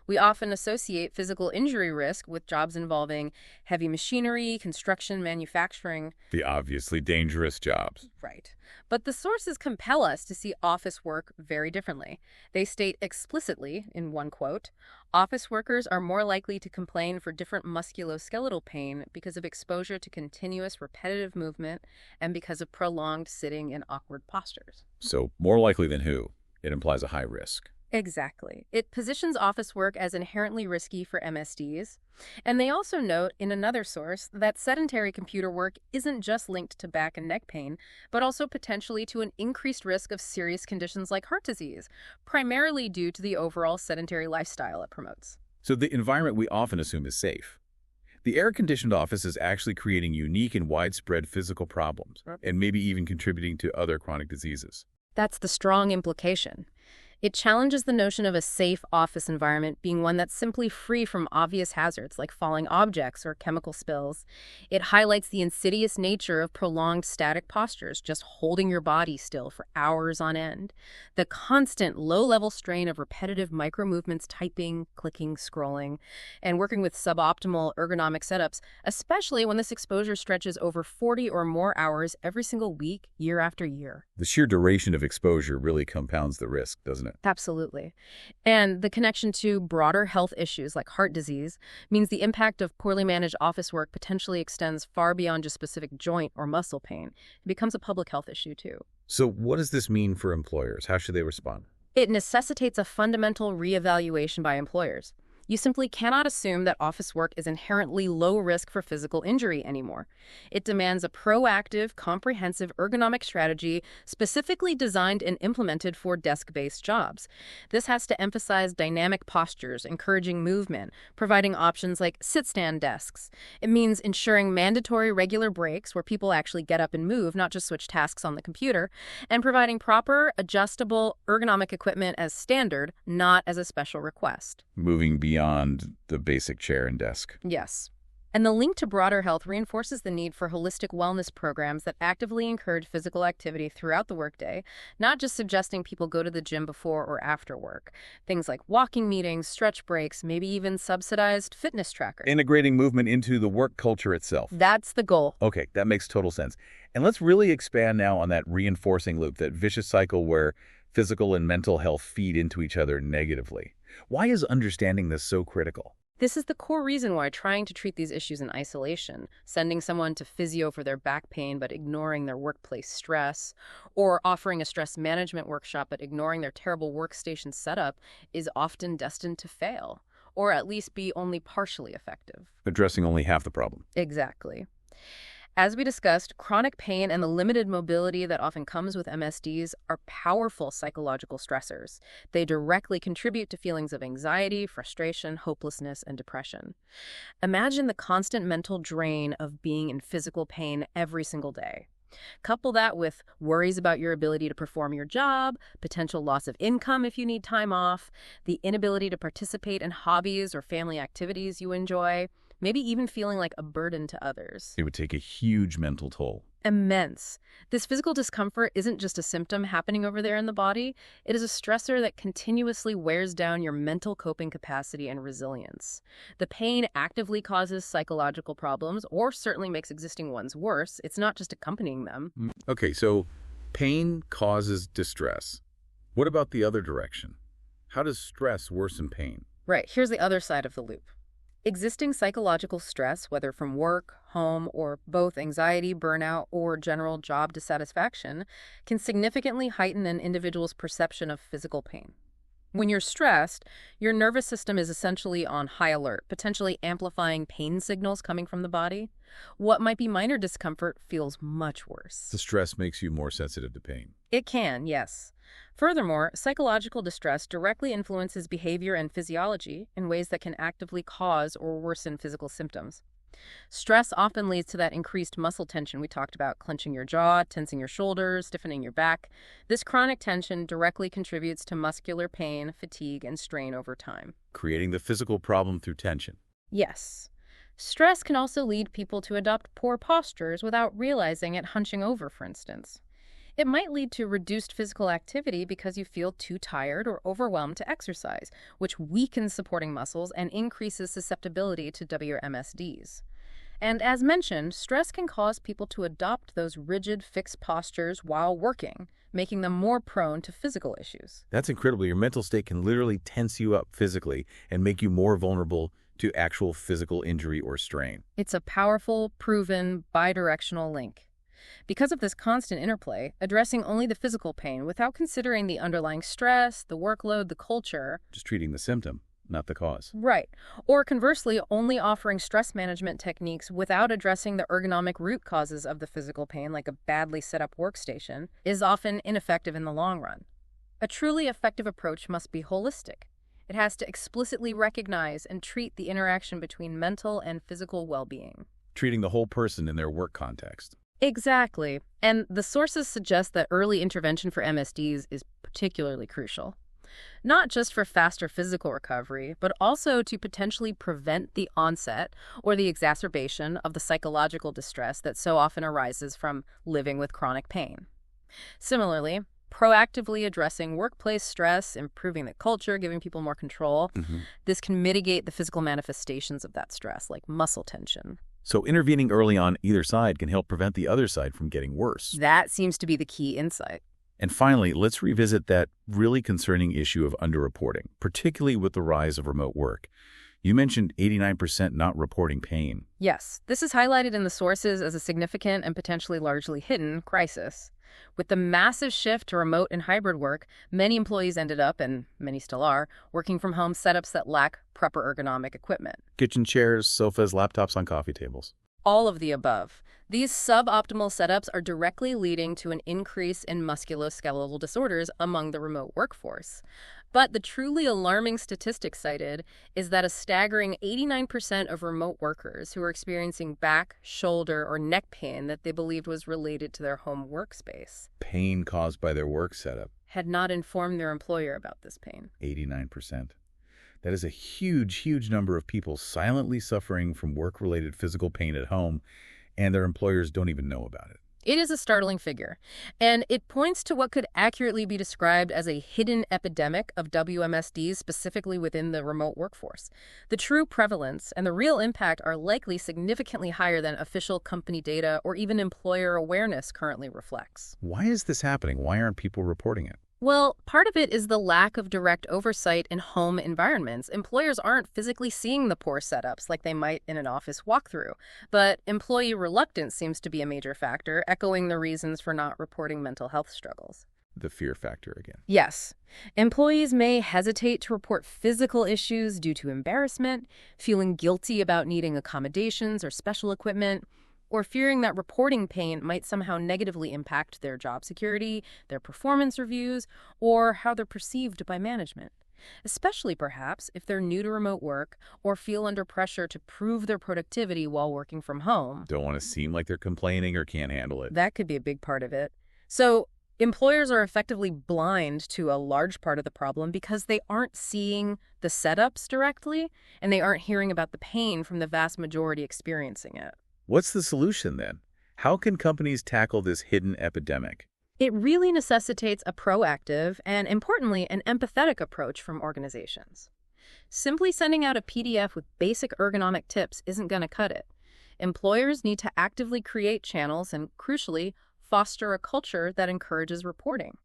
We often associate physical injury risk with jobs involving heavy machinery, construction, manufacturing. The obviously dangerous jobs. Right. But the sources compel us to see office work very differently. They state explicitly, in one quote, office workers are more likely to complain for different musculoskeletal pain because of exposure to continuous repetitive movement and because of prolonged sitting in awkward postures. So more likely than who? It implies a high risk. Exactly. It positions office work as inherently risky for MSDs. And they also note in another source that sedentary computer work isn't just linked to back and neck pain, but also potentially to an increased risk of serious conditions like heart disease, primarily due to the overall sedentary lifestyle it promotes. So the environment we often assume is safe. The air-conditioned office is actually creating unique and widespread physical problems, and maybe even contributing to other chronic diseases. That's the strong implication. It challenges the notion of a safe office environment being one that's simply free from obvious hazards like falling objects or chemical spills. It highlights the insidious nature of prolonged static postures, just holding your body still for hours on end. The constant low-level strain of repetitive micro-movements, typing, clicking, scrolling, and working with suboptimal ergonomic setups, especially when this exposure stretches over 40 or more hours every single week, year after year. The sheer duration of exposure really compounds the risk, doesn't it? Absolutely. And the connection to broader health issues like heart disease means the impact of poorly managed office work potentially extends far beyond just specific joint or muscle pain. It becomes a public health issue, too. So what does this mean for employers? How should they respond? It necessitates a fundamental reevaluation by employers. You simply cannot assume that office work is inherently low risk for physical injury anymore. It demands a proactive, comprehensive ergonomic strategy specifically designed and implemented for desk-based jobs. This has to emphasize dynamic postures, encouraging movement, providing options like sit-stand desks. It means ensuring mandatory regular breaks where people actually get up and move, not just switch tasks on the computer, and providing proper, adjustable, ergonomic equipment as standard, not as a special request. Moving beyond the basic chair and desk. Yes. And the link to broader health reinforces the need for holistic wellness programs that actively encourage physical activity throughout the workday, not just suggesting people go to the gym before or after work. Things like walking meetings, stretch breaks, maybe even subsidized fitness trackers. Integrating movement into the work culture itself. That's the goal. Okay, that makes total sense. And let's really expand now on that reinforcing loop, that vicious cycle where physical and mental health feed into each other negatively. Why is understanding this so critical? This is the core reason why trying to treat these issues in isolation, sending someone to physio for their back pain but ignoring their workplace stress, or offering a stress management workshop but ignoring their terrible workstation setup is often destined to fail, or at least be only partially effective. Addressing only half the problem. Exactly. As we discussed, chronic pain and the limited mobility that often comes with MSDs are powerful psychological stressors. They directly contribute to feelings of anxiety, frustration, hopelessness, and depression. Imagine the constant mental drain of being in physical pain every single day. Couple that with worries about your ability to perform your job, potential loss of income if you need time off, the inability to participate in hobbies or family activities you enjoy, maybe even feeling like a burden to others. It would take a huge mental toll. Immense. This physical discomfort isn't just a symptom happening over there in the body. It is a stressor that continuously wears down your mental coping capacity and resilience. The pain actively causes psychological problems, or certainly makes existing ones worse. It's not just accompanying them. Okay, so pain causes distress. What about the other direction? How does stress worsen pain? Right, here's the other side of the loop. Existing psychological stress, whether from work, home, or both anxiety, burnout, or general job dissatisfaction, can significantly heighten an individual's perception of physical pain. When you're stressed, your nervous system is essentially on high alert, potentially amplifying pain signals coming from the body. What might be minor discomfort feels much worse. The stress makes you more sensitive to pain. It can, yes. Furthermore, psychological distress directly influences behavior and physiology in ways that can actively cause or worsen physical symptoms. Stress often leads to that increased muscle tension we talked about, clenching your jaw, tensing your shoulders, stiffening your back. This chronic tension directly contributes to muscular pain, fatigue, and strain over time. Creating the physical problem through tension. Yes. Stress can also lead people to adopt poor postures without realizing it, hunching over, for instance. It might lead to reduced physical activity because you feel too tired or overwhelmed to exercise, which weakens supporting muscles and increases susceptibility to WMSDs. And as mentioned, stress can cause people to adopt those rigid, fixed postures while working, making them more prone to physical issues. That's incredible. Your mental state can literally tense you up physically and make you more vulnerable to actual physical injury or strain. It's a powerful, proven, bidirectional link. Because of this constant interplay, addressing only the physical pain without considering the underlying stress, the workload, the culture. Just treating the symptom, not the cause. Right. Or conversely, only offering stress management techniques without addressing the ergonomic root causes of the physical pain, like a badly set up workstation, is often ineffective in the long run. A truly effective approach must be holistic. It has to explicitly recognize and treat the interaction between mental and physical well-being. Treating the whole person in their work context. Exactly. And the sources suggest that early intervention for MSDs is particularly crucial. Not just for faster physical recovery, but also to potentially prevent the onset or the exacerbation of the psychological distress that so often arises from living with chronic pain. Similarly, proactively addressing workplace stress, improving the culture, giving people more control, this can mitigate the physical manifestations of that stress, like muscle tension. So intervening early on either side can help prevent the other side from getting worse. That seems to be the key insight. And finally, let's revisit that really concerning issue of underreporting, particularly with the rise of remote work. You mentioned 89% not reporting pain. Yes, this is highlighted in the sources as a significant and potentially largely hidden crisis. With the massive shift to remote and hybrid work, many employees ended up, and many still are, working from home setups that lack proper ergonomic equipment. Kitchen chairs, sofas, laptops on coffee tables. All of the above. These suboptimal setups are directly leading to an increase in musculoskeletal disorders among the remote workforce. But the truly alarming statistic cited is that a staggering 89% of remote workers who are experiencing back, shoulder, or neck pain that they believed was related to their home workspace. Pain caused by their work setup. Had not informed their employer about this pain. 89%. That is a huge, huge number of people silently suffering from work-related physical pain at home, and their employers don't even know about it. It is a startling figure, and it points to what could accurately be described as a hidden epidemic of WMSDs specifically within the remote workforce. The true prevalence and the real impact are likely significantly higher than official company data or even employer awareness currently reflects. Why is this happening? Why aren't people reporting it? Well, part of it is the lack of direct oversight in home environments. Employers aren't physically seeing the poor setups like they might in an office walkthrough. But employee reluctance seems to be a major factor, echoing the reasons for not reporting mental health struggles. The fear factor again. Yes. Employees may hesitate to report physical issues due to embarrassment, feeling guilty about needing accommodations or special equipment, or fearing that reporting pain might somehow negatively impact their job security, their performance reviews, or how they're perceived by management. Especially, perhaps, if they're new to remote work or feel under pressure to prove their productivity while working from home. Don't want to seem like they're complaining or can't handle it. That could be a big part of it. So, employers are effectively blind to a large part of the problem because they aren't seeing the setups directly, and they aren't hearing about the pain from the vast majority experiencing it. What's the solution then? How can companies tackle this hidden epidemic? It really necessitates a proactive and, importantly, an empathetic approach from organizations. Simply sending out a PDF with basic ergonomic tips isn't going to cut it. Employers need to actively create channels and, crucially, foster a culture that encourages reporting.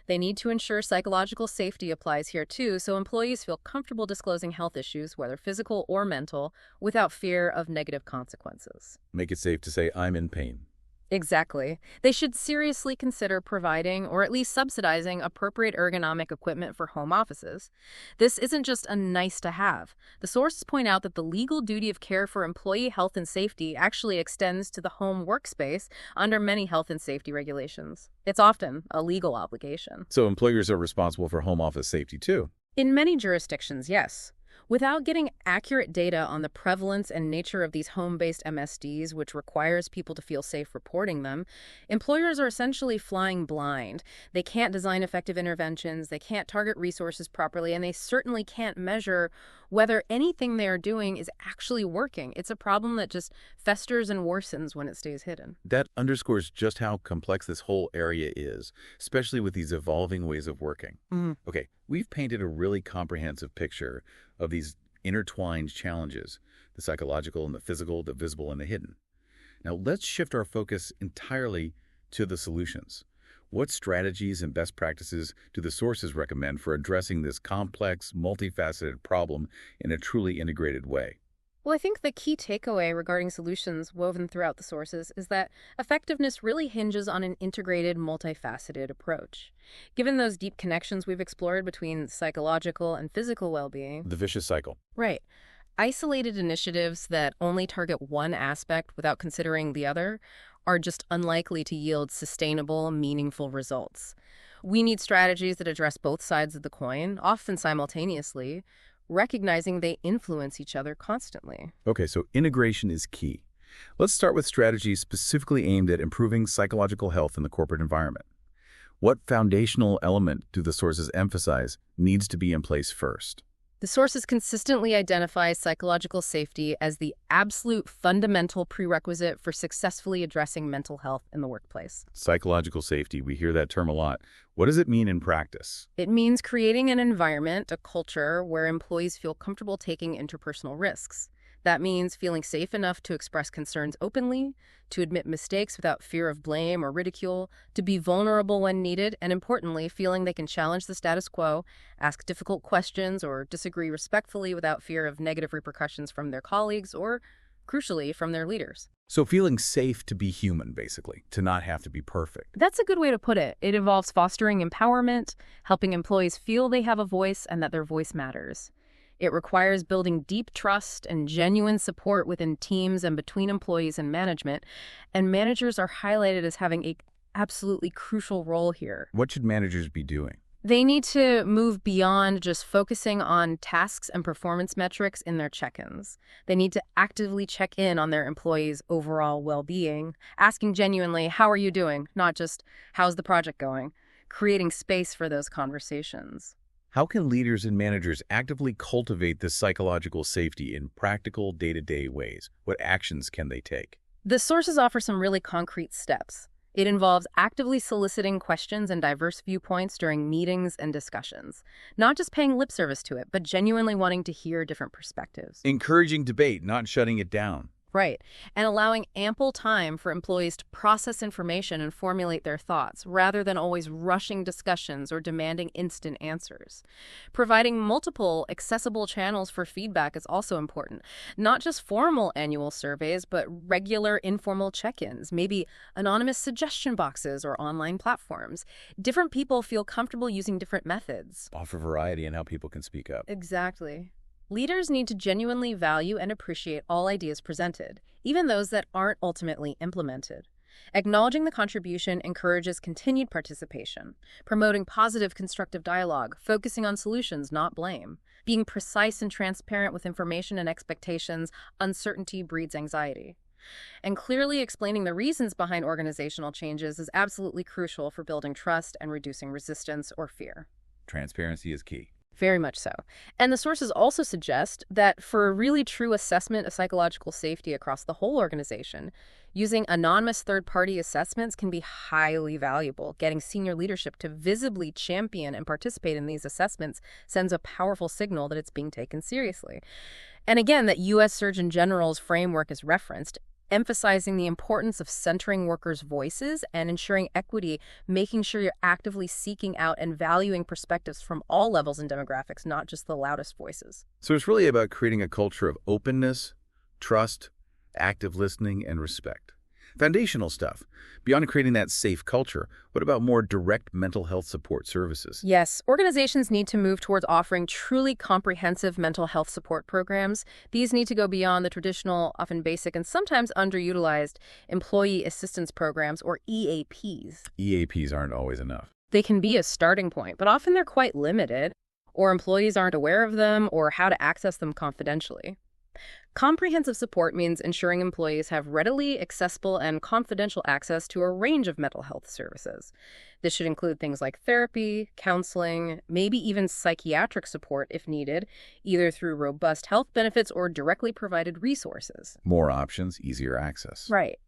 They need to ensure psychological safety applies here too, so employees feel comfortable disclosing health issues, whether physical or mental, without fear of negative consequences. Make it safe to say, I'm in pain. Exactly. They should seriously consider providing or at least subsidizing appropriate ergonomic equipment for home offices. This isn't just a nice to have. The sources point out that the legal duty of care for employee health and safety actually extends to the home workspace under many health and safety regulations. It's often a legal obligation. So employers are responsible for home office safety too? In many jurisdictions, yes. Without getting accurate data on the prevalence and nature of these home-based MSDs, which requires people to feel safe reporting them, employers are essentially flying blind. They can't design effective interventions, they can't target resources properly, and they certainly can't measure whether anything they are doing is actually working. It's a problem that just festers and worsens when it stays hidden. That underscores just how complex this whole area is, especially with these evolving ways of working. Okay, we've painted a really comprehensive picture of these intertwined challenges, the psychological and the physical, the visible and the hidden. Now let's shift our focus entirely to the solutions. What strategies and best practices do the sources recommend for addressing this complex, multifaceted problem in a truly integrated way? Well, I think the key takeaway regarding solutions woven throughout the sources is that effectiveness really hinges on an integrated, multifaceted approach. Given those deep connections we've explored between psychological and physical well-being. The vicious cycle. Right. Isolated initiatives that only target one aspect without considering the other are just unlikely to yield sustainable, meaningful results. We need strategies that address both sides of the coin, often simultaneously, recognizing they influence each other constantly. Okay, so integration is key. Let's start with strategies specifically aimed at improving psychological health in the corporate environment. What foundational element do the sources emphasize needs to be in place first? The sources consistently identify psychological safety as the absolute fundamental prerequisite for successfully addressing mental health in the workplace. Psychological safety, we hear that term a lot. What does it mean in practice? It means creating an environment, a culture, where employees feel comfortable taking interpersonal risks. That means feeling safe enough to express concerns openly, to admit mistakes without fear of blame or ridicule, to be vulnerable when needed, and importantly, feeling they can challenge the status quo, ask difficult questions, or disagree respectfully without fear of negative repercussions from their colleagues or, crucially, from their leaders. So feeling safe to be human, basically, to not have to be perfect. That's a good way to put it. It involves fostering empowerment, helping employees feel they have a voice and that their voice matters. It requires building deep trust and genuine support within teams and between employees and management, and managers are highlighted as having an absolutely crucial role here. What should managers be doing? They need to move beyond just focusing on tasks and performance metrics in their check-ins. They need to actively check in on their employees' overall well-being, asking genuinely, how are you doing? Not just, how's the project going? Creating space for those conversations. How can leaders and managers actively cultivate this psychological safety in practical, day-to-day ways? What actions can they take? The sources offer some really concrete steps. It involves actively soliciting questions and diverse viewpoints during meetings and discussions, not just paying lip service to it, but genuinely wanting to hear different perspectives. Encouraging debate, not shutting it down. Right. And allowing ample time for employees to process information and formulate their thoughts, rather than always rushing discussions or demanding instant answers. Providing multiple, accessible channels for feedback is also important. Not just formal annual surveys, but regular informal check-ins, maybe anonymous suggestion boxes or online platforms. Different people feel comfortable using different methods. Offer variety in how people can speak up. Exactly. Leaders need to genuinely value and appreciate all ideas presented, even those that aren't ultimately implemented. Acknowledging the contribution encourages continued participation, promoting positive, constructive dialogue, focusing on solutions, not blame. Being precise and transparent with information and expectations, uncertainty breeds anxiety. And clearly explaining the reasons behind organizational changes is absolutely crucial for building trust and reducing resistance or fear. Transparency is key. Very much so. And the sources also suggest that for a really true assessment of psychological safety across the whole organization, using anonymous third-party assessments can be highly valuable. Getting senior leadership to visibly champion and participate in these assessments sends a powerful signal that it's being taken seriously. And again, that U.S. Surgeon General's framework is referenced, emphasizing the importance of centering workers' voices and ensuring equity, making sure you're actively seeking out and valuing perspectives from all levels and demographics, not just the loudest voices. So it's really about creating a culture of openness, trust, active listening, and respect. Foundational stuff. Beyond creating that safe culture, what about more direct mental health support services? Yes, organizations need to move towards offering truly comprehensive mental health support programs. These need to go beyond the traditional, often basic, and sometimes underutilized employee assistance programs, or EAPs. EAPs aren't always enough. They can be a starting point, but often they're quite limited, or employees aren't aware of them or how to access them confidentially. Comprehensive support means ensuring employees have readily accessible and confidential access to a range of mental health services. This should include things like therapy, counseling, maybe even psychiatric support if needed, either through robust health benefits or directly provided resources. More options, easier access. Right.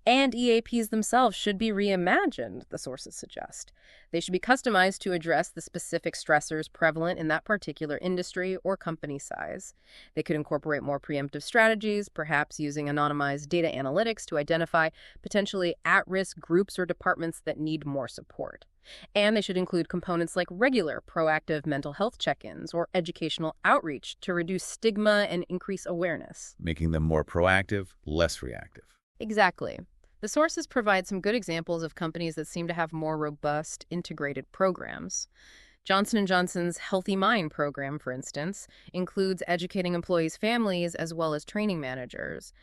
And EAPs themselves should be reimagined, the sources suggest. They should be customized to address the specific stressors prevalent in that particular industry or company size. They could incorporate more preemptive strategies, perhaps using anonymized data analytics to identify potentially at-risk groups or departments that need more support. And they should include components like regular, proactive mental health check-ins or educational outreach to reduce stigma and increase awareness. Making them more proactive, less reactive. Exactly. The sources provide some good examples of companies that seem to have more robust, integrated programs. Johnson & Johnson's Healthy Mind program, for instance, includes educating employees' families as well as training managers.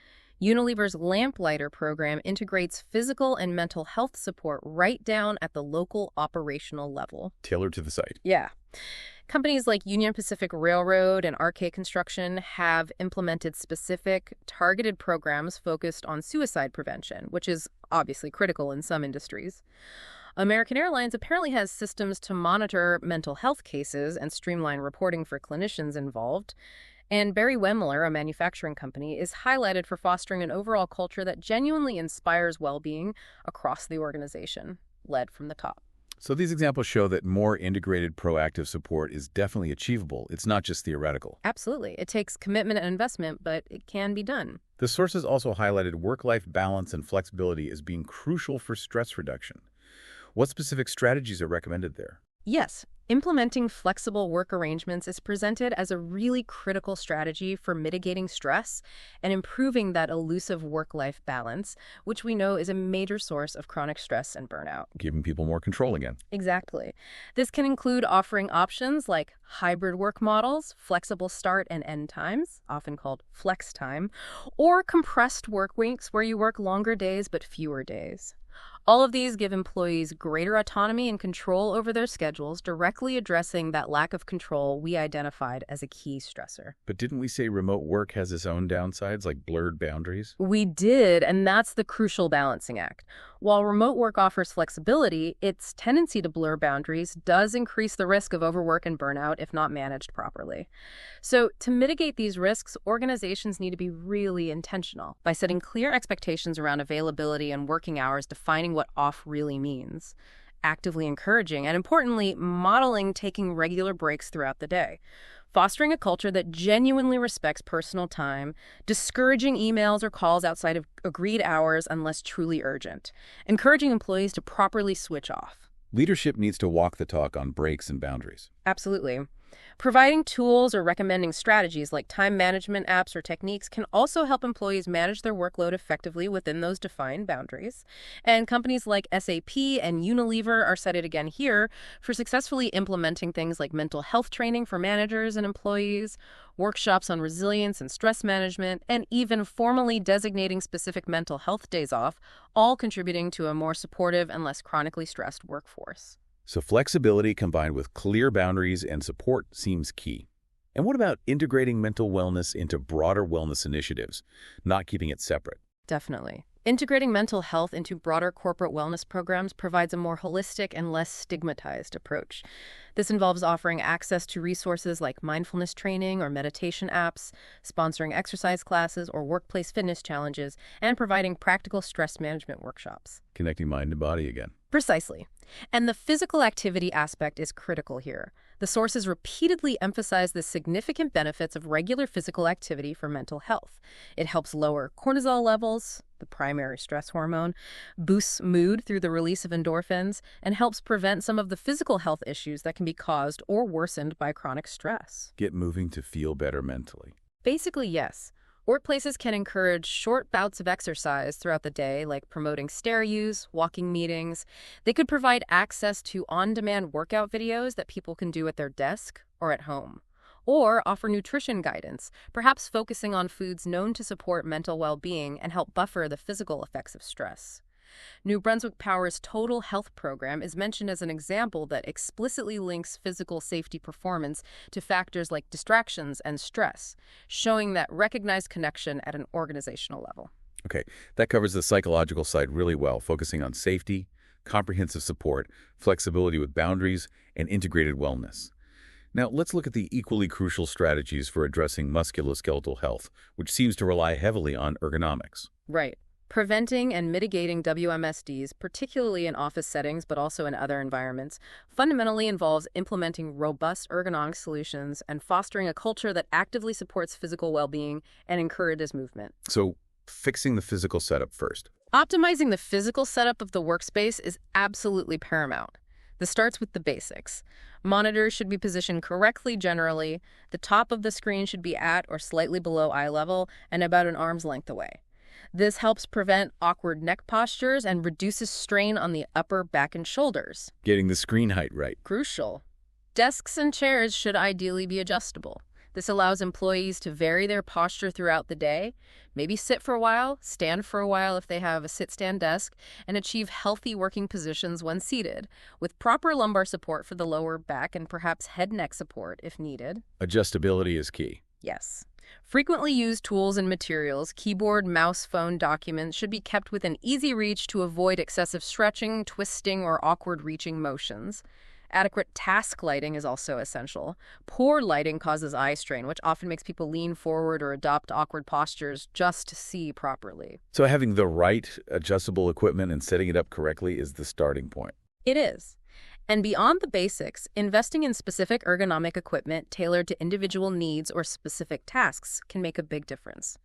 Unilever's Lamplighter program integrates physical and mental health support right down at the local operational level. Tailored to the site. Yeah. Companies like Union Pacific Railroad and RK Construction have implemented specific, targeted programs focused on suicide prevention, which is obviously critical in some industries. American Airlines apparently has systems to monitor mental health cases and streamline reporting for clinicians involved. And Barry Wemler, a manufacturing company, is highlighted for fostering an overall culture that genuinely inspires well-being across the organization, led from the top. So these examples show that more integrated proactive support is definitely achievable. It's not just theoretical. Absolutely. It takes commitment and investment, but it can be done. The sources also highlighted work-life balance and flexibility as being crucial for stress reduction. What specific strategies are recommended there? Yes, implementing flexible work arrangements is presented as a really critical strategy for mitigating stress and improving that elusive work-life balance, which we know is a major source of chronic stress and burnout. Giving people more control again. Exactly. This can include offering options like hybrid work models, flexible start and end times, often called flex time, or compressed work weeks where you work longer days but fewer days. All of these give employees greater autonomy and control over their schedules, directly addressing that lack of control we identified as a key stressor. But didn't we say remote work has its own downsides, like blurred boundaries? We did, and that's the crucial balancing act. While remote work offers flexibility, its tendency to blur boundaries does increase the risk of overwork and burnout if not managed properly. So, to mitigate these risks, organizations need to be really intentional by setting clear expectations around availability and working hours, defining what off really means, actively encouraging, and importantly, modeling taking regular breaks throughout the day, fostering a culture that genuinely respects personal time, discouraging emails or calls outside of agreed hours unless truly urgent, encouraging employees to properly switch off. Leadership needs to walk the talk on breaks and boundaries. Absolutely. Providing tools or recommending strategies like time management apps or techniques can also help employees manage their workload effectively within those defined boundaries. And companies like SAP and Unilever are cited again here for successfully implementing things like mental health training for managers and employees, workshops on resilience and stress management, and even formally designating specific mental health days off, all contributing to a more supportive and less chronically stressed workforce. So flexibility combined with clear boundaries and support seems key. And what about integrating mental wellness into broader wellness initiatives, not keeping it separate? Definitely. Integrating mental health into broader corporate wellness programs provides a more holistic and less stigmatized approach. This involves offering access to resources like mindfulness training or meditation apps, sponsoring exercise classes or workplace fitness challenges, and providing practical stress management workshops. Connecting mind and body again. Precisely. And the physical activity aspect is critical here. The sources repeatedly emphasize the significant benefits of regular physical activity for mental health. It helps lower cortisol levels, the primary stress hormone, boosts mood through the release of endorphins, and helps prevent some of the physical health issues that can be caused or worsened by chronic stress. Get moving to feel better mentally. Basically, yes. Workplaces can encourage short bouts of exercise throughout the day, like promoting stair use, walking meetings. They could provide access to on-demand workout videos that people can do at their desk or at home, or offer nutrition guidance, perhaps focusing on foods known to support mental well-being and help buffer the physical effects of stress. New Brunswick Power's Total Health Program is mentioned as an example that explicitly links physical safety performance to factors like distractions and stress, showing that recognized connection at an organizational level. Okay, that covers the psychological side really well, focusing on safety, comprehensive support, flexibility with boundaries, and integrated wellness. Now, let's look at the equally crucial strategies for addressing musculoskeletal health, which seems to rely heavily on ergonomics. Right. Preventing and mitigating WMSDs, particularly in office settings but also in other environments, fundamentally involves implementing robust ergonomic solutions and fostering a culture that actively supports physical well-being and encourages movement. So, fixing the physical setup first. Optimizing the physical setup of the workspace is absolutely paramount. This starts with the basics. Monitors should be positioned correctly generally. The top of the screen should be at or slightly below eye level and about an arm's length away. This helps prevent awkward neck postures and reduces strain on the upper back and shoulders. Getting the screen height right. Crucial. Desks and chairs should ideally be adjustable. This allows employees to vary their posture throughout the day, maybe sit for a while, stand for a while if they have a sit-stand desk, and achieve healthy working positions when seated, with proper lumbar support for the lower back and perhaps head-neck support if needed. Adjustability is key. Yes. Frequently used tools and materials, keyboard, mouse, phone, documents should be kept within easy reach to avoid excessive stretching, twisting, or awkward reaching motions. Adequate task lighting is also essential. Poor lighting causes eye strain, which often makes people lean forward or adopt awkward postures just to see properly. So having the right adjustable equipment and setting it up correctly is the starting point. It is. And beyond the basics, investing in specific ergonomic equipment tailored to individual needs or specific tasks can make a big difference.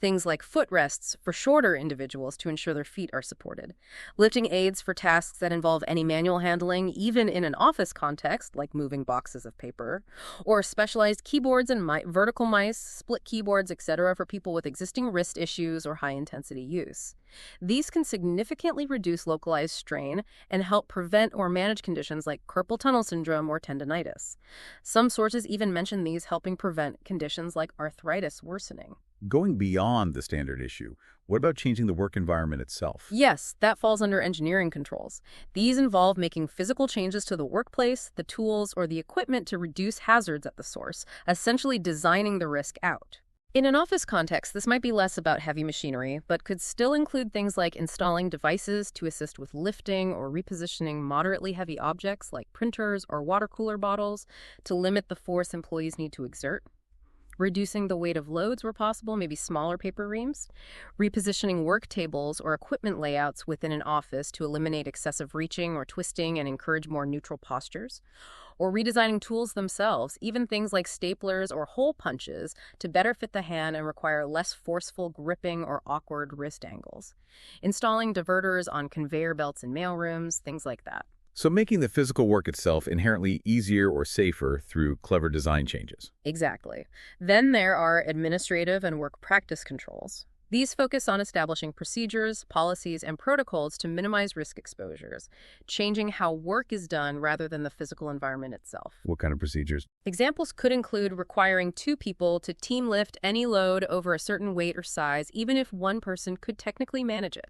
Things like footrests for shorter individuals to ensure their feet are supported, lifting aids for tasks that involve any manual handling, even in an office context, like moving boxes of paper, or specialized keyboards and vertical mice, split keyboards, etc. for people with existing wrist issues or high-intensity use. These can significantly reduce localized strain and help prevent or manage conditions like carpal tunnel syndrome or tendinitis. Some sources even mention these helping prevent conditions like arthritis worsening. Going beyond the standard issue, what about changing the work environment itself? Yes, that falls under engineering controls. These involve making physical changes to the workplace, the tools, or the equipment to reduce hazards at the source, essentially designing the risk out. In an office context, this might be less about heavy machinery, but could still include things like installing devices to assist with lifting or repositioning moderately heavy objects like printers or water cooler bottles to limit the force employees need to exert. Reducing the weight of loads where possible, maybe smaller paper reams. Repositioning work tables or equipment layouts within an office to eliminate excessive reaching or twisting and encourage more neutral postures. Or redesigning tools themselves, even things like staplers or hole punches, to better fit the hand and require less forceful gripping or awkward wrist angles. Installing diverters on conveyor belts in mailrooms, things like that. So making the physical work itself inherently easier or safer through clever design changes. Exactly. Then there are administrative and work practice controls. These focus on establishing procedures, policies, and protocols to minimize risk exposures, changing how work is done rather than the physical environment itself. What kind of procedures? Examples could include requiring 2 people to team lift any load over a certain weight or size, even if one person could technically manage it.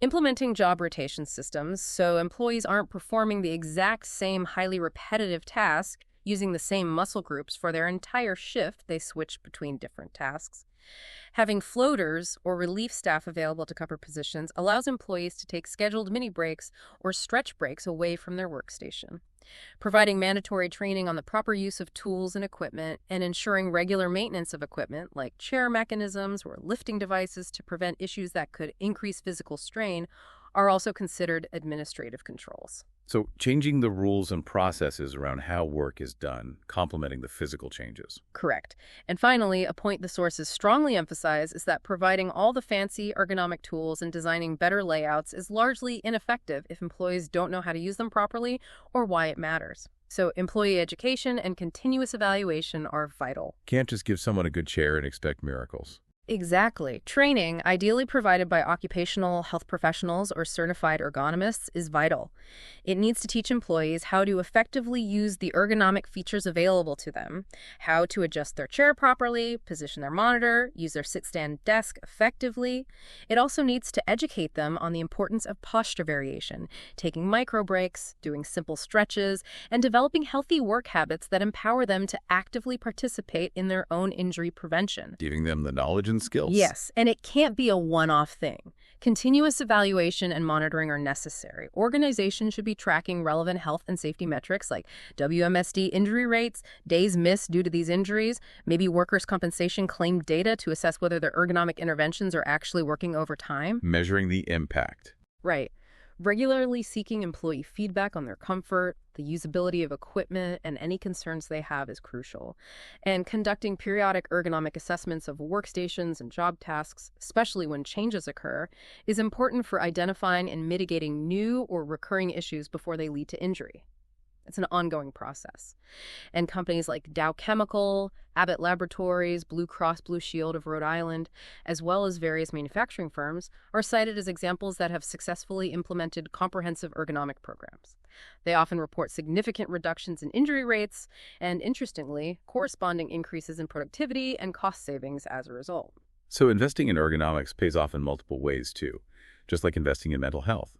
Implementing job rotation systems so employees aren't performing the exact same highly repetitive task using the same muscle groups for their entire shift. They switch between different tasks. Having floaters or relief staff available to cover positions allows employees to take scheduled mini breaks or stretch breaks away from their workstation. Providing mandatory training on the proper use of tools and equipment, and ensuring regular maintenance of equipment like chair mechanisms or lifting devices to prevent issues that could increase physical strain, are also considered administrative controls. So changing the rules and processes around how work is done, complementing the physical changes. Correct. And finally, a point the sources strongly emphasize is that providing all the fancy ergonomic tools and designing better layouts is largely ineffective if employees don't know how to use them properly or why it matters. So employee education and continuous evaluation are vital. Can't just give someone a good chair and expect miracles. Exactly. Training, ideally provided by occupational health professionals or certified ergonomists, is vital. It needs to teach employees how to effectively use the ergonomic features available to them, how to adjust their chair properly, position their monitor, use their sit-stand desk effectively. It also needs to educate them on the importance of posture variation, taking micro breaks, doing simple stretches, and developing healthy work habits that empower them to actively participate in their own injury prevention. Giving them the knowledge and skills. Yes, and it can't be a one-off thing. Continuous evaluation and monitoring are necessary. Organizations should be tracking relevant health and safety metrics like WMSD injury rates, days missed due to these injuries, maybe workers' compensation claim data to assess whether their ergonomic interventions are actually working over time. Measuring the impact. Right. Regularly seeking employee feedback on their comfort, the usability of equipment, and any concerns they have is crucial. And conducting periodic ergonomic assessments of workstations and job tasks, especially when changes occur, is important for identifying and mitigating new or recurring issues before they lead to injury. It's an ongoing process. And companies like Dow Chemical, Abbott Laboratories, Blue Cross Blue Shield of Rhode Island, as well as various manufacturing firms, are cited as examples that have successfully implemented comprehensive ergonomic programs. They often report significant reductions in injury rates and, interestingly, corresponding increases in productivity and cost savings as a result. So investing in ergonomics pays off in multiple ways, too, just like investing in mental health.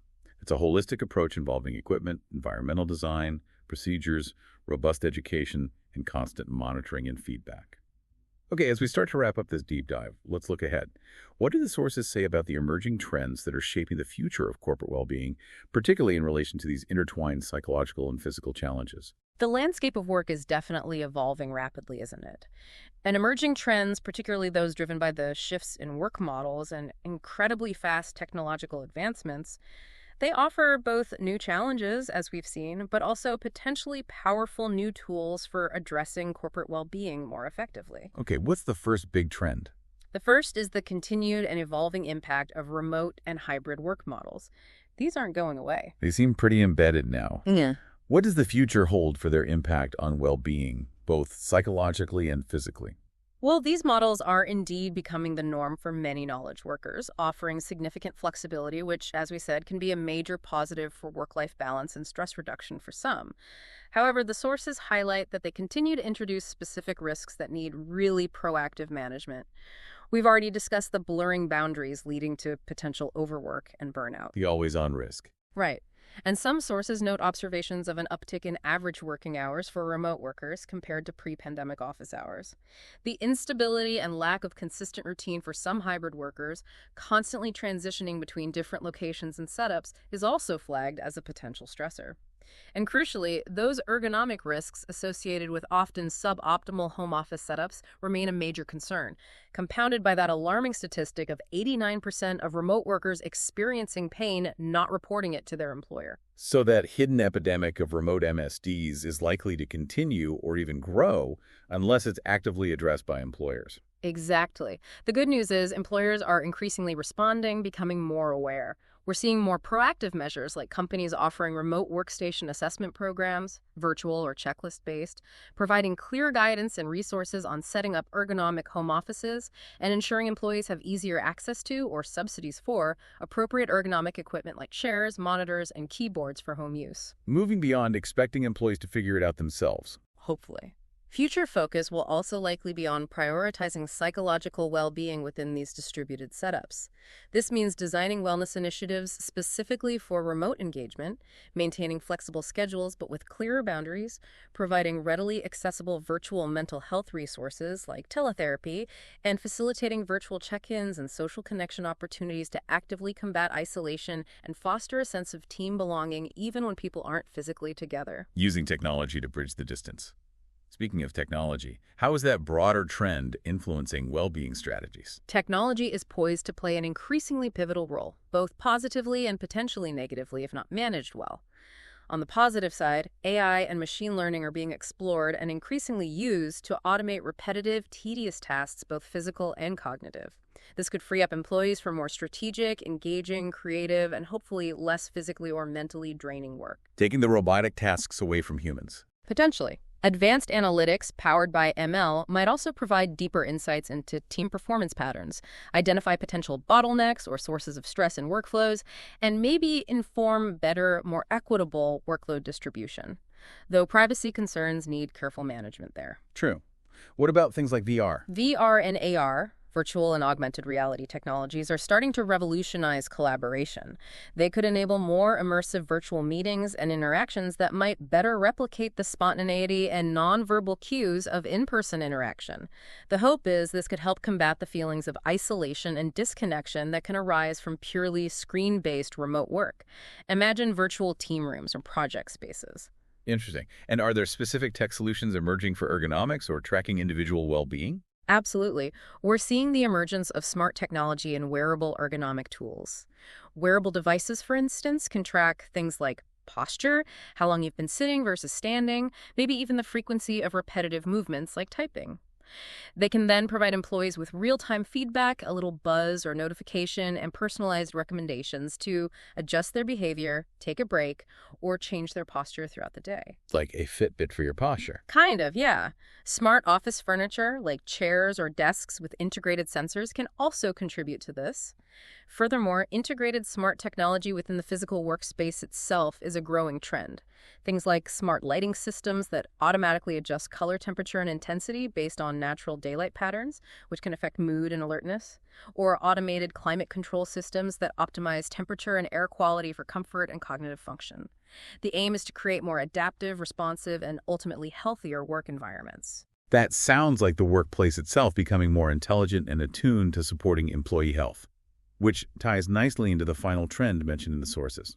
It's a holistic approach involving equipment, environmental design, procedures, robust education, and constant monitoring and feedback. Okay, as we start to wrap up this deep dive, let's look ahead. What do the sources say about the emerging trends that are shaping the future of corporate well-being, particularly in relation to these intertwined psychological and physical challenges? The landscape of work is definitely evolving rapidly, isn't it? And emerging trends, particularly those driven by the shifts in work models and incredibly fast technological advancements, they offer both new challenges, as we've seen, but also potentially powerful new tools for addressing corporate well-being more effectively. Okay, what's the first big trend? The first is the continued and evolving impact of remote and hybrid work models. These aren't going away. They seem pretty embedded now. Yeah. What does the future hold for their impact on well-being, both psychologically and physically? Well, these models are indeed becoming the norm for many knowledge workers, offering significant flexibility, which, as we said, can be a major positive for work-life balance and stress reduction for some. However, the sources highlight that they continue to introduce specific risks that need really proactive management. We've already discussed the blurring boundaries leading to potential overwork and burnout. The always-on risk. Right. And some sources note observations of an uptick in average working hours for remote workers compared to pre-pandemic office hours. The instability and lack of consistent routine for some hybrid workers, constantly transitioning between different locations and setups, is also flagged as a potential stressor. And crucially, those ergonomic risks associated with often suboptimal home office setups remain a major concern, compounded by that alarming statistic of 89% of remote workers experiencing pain not reporting it to their employer. So that hidden epidemic of remote MSDs is likely to continue or even grow unless it's actively addressed by employers. Exactly. The good news is employers are increasingly responding, becoming more aware. We're seeing more proactive measures like companies offering remote workstation assessment programs, virtual or checklist-based, providing clear guidance and resources on setting up ergonomic home offices, and ensuring employees have easier access to or subsidies for appropriate ergonomic equipment like chairs, monitors, and keyboards for home use. Moving beyond expecting employees to figure it out themselves. Hopefully. Future focus will also likely be on prioritizing psychological well-being within these distributed setups. This means designing wellness initiatives specifically for remote engagement, maintaining flexible schedules but with clearer boundaries, providing readily accessible virtual mental health resources like teletherapy, and facilitating virtual check-ins and social connection opportunities to actively combat isolation and foster a sense of team belonging even when people aren't physically together. Using technology to bridge the distance. Speaking of technology, how is that broader trend influencing well-being strategies? Technology is poised to play an increasingly pivotal role, both positively and potentially negatively if not managed well. On the positive side, AI and machine learning are being explored and increasingly used to automate repetitive, tedious tasks, both physical and cognitive. This could free up employees for more strategic, engaging, creative, and hopefully less physically or mentally draining work. Taking the robotic tasks away from humans. Potentially. Advanced analytics powered by ML might also provide deeper insights into team performance patterns, identify potential bottlenecks or sources of stress in workflows, and maybe inform better, more equitable workload distribution. Though privacy concerns need careful management there. True. What about things like VR? VR and AR, virtual and augmented reality technologies, are starting to revolutionize collaboration. They could enable more immersive virtual meetings and interactions that might better replicate the spontaneity and nonverbal cues of in-person interaction. The hope is this could help combat the feelings of isolation and disconnection that can arise from purely screen-based remote work. Imagine virtual team rooms or project spaces. Interesting. And are there specific tech solutions emerging for ergonomics or tracking individual well-being? Absolutely. We're seeing the emergence of smart technology and wearable ergonomic tools. Wearable devices, for instance, can track things like posture, how long you've been sitting versus standing, maybe even the frequency of repetitive movements like typing. They can then provide employees with real-time feedback, a little buzz or notification, and personalized recommendations to adjust their behavior, take a break, or change their posture throughout the day. Like a Fitbit for your posture. Kind of, yeah. Smart office furniture, like chairs or desks with integrated sensors, can also contribute to this. Furthermore, integrated smart technology within the physical workspace itself is a growing trend. Things like smart lighting systems that automatically adjust color temperature and intensity based on natural daylight patterns, which can affect mood and alertness, or automated climate control systems that optimize temperature and air quality for comfort and cognitive function. The aim is to create more adaptive, responsive, and ultimately healthier work environments. That sounds like the workplace itself becoming more intelligent and attuned to supporting employee health, which ties nicely into the final trend mentioned in the sources.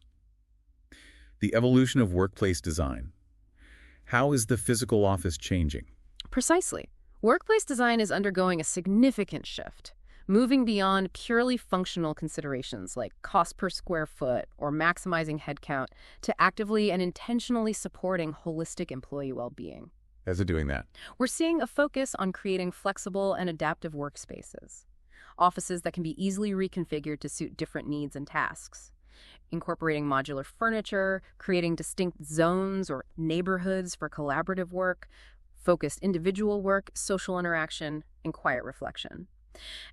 The evolution of workplace design. How is the physical office changing? Precisely. Workplace design is undergoing a significant shift, moving beyond purely functional considerations like cost per square foot or maximizing headcount to actively and intentionally supporting holistic employee well-being. How's it doing that? We're seeing a focus on creating flexible and adaptive workspaces, offices that can be easily reconfigured to suit different needs and tasks, incorporating modular furniture, creating distinct zones or neighborhoods for collaborative work, focused individual work, social interaction, and quiet reflection.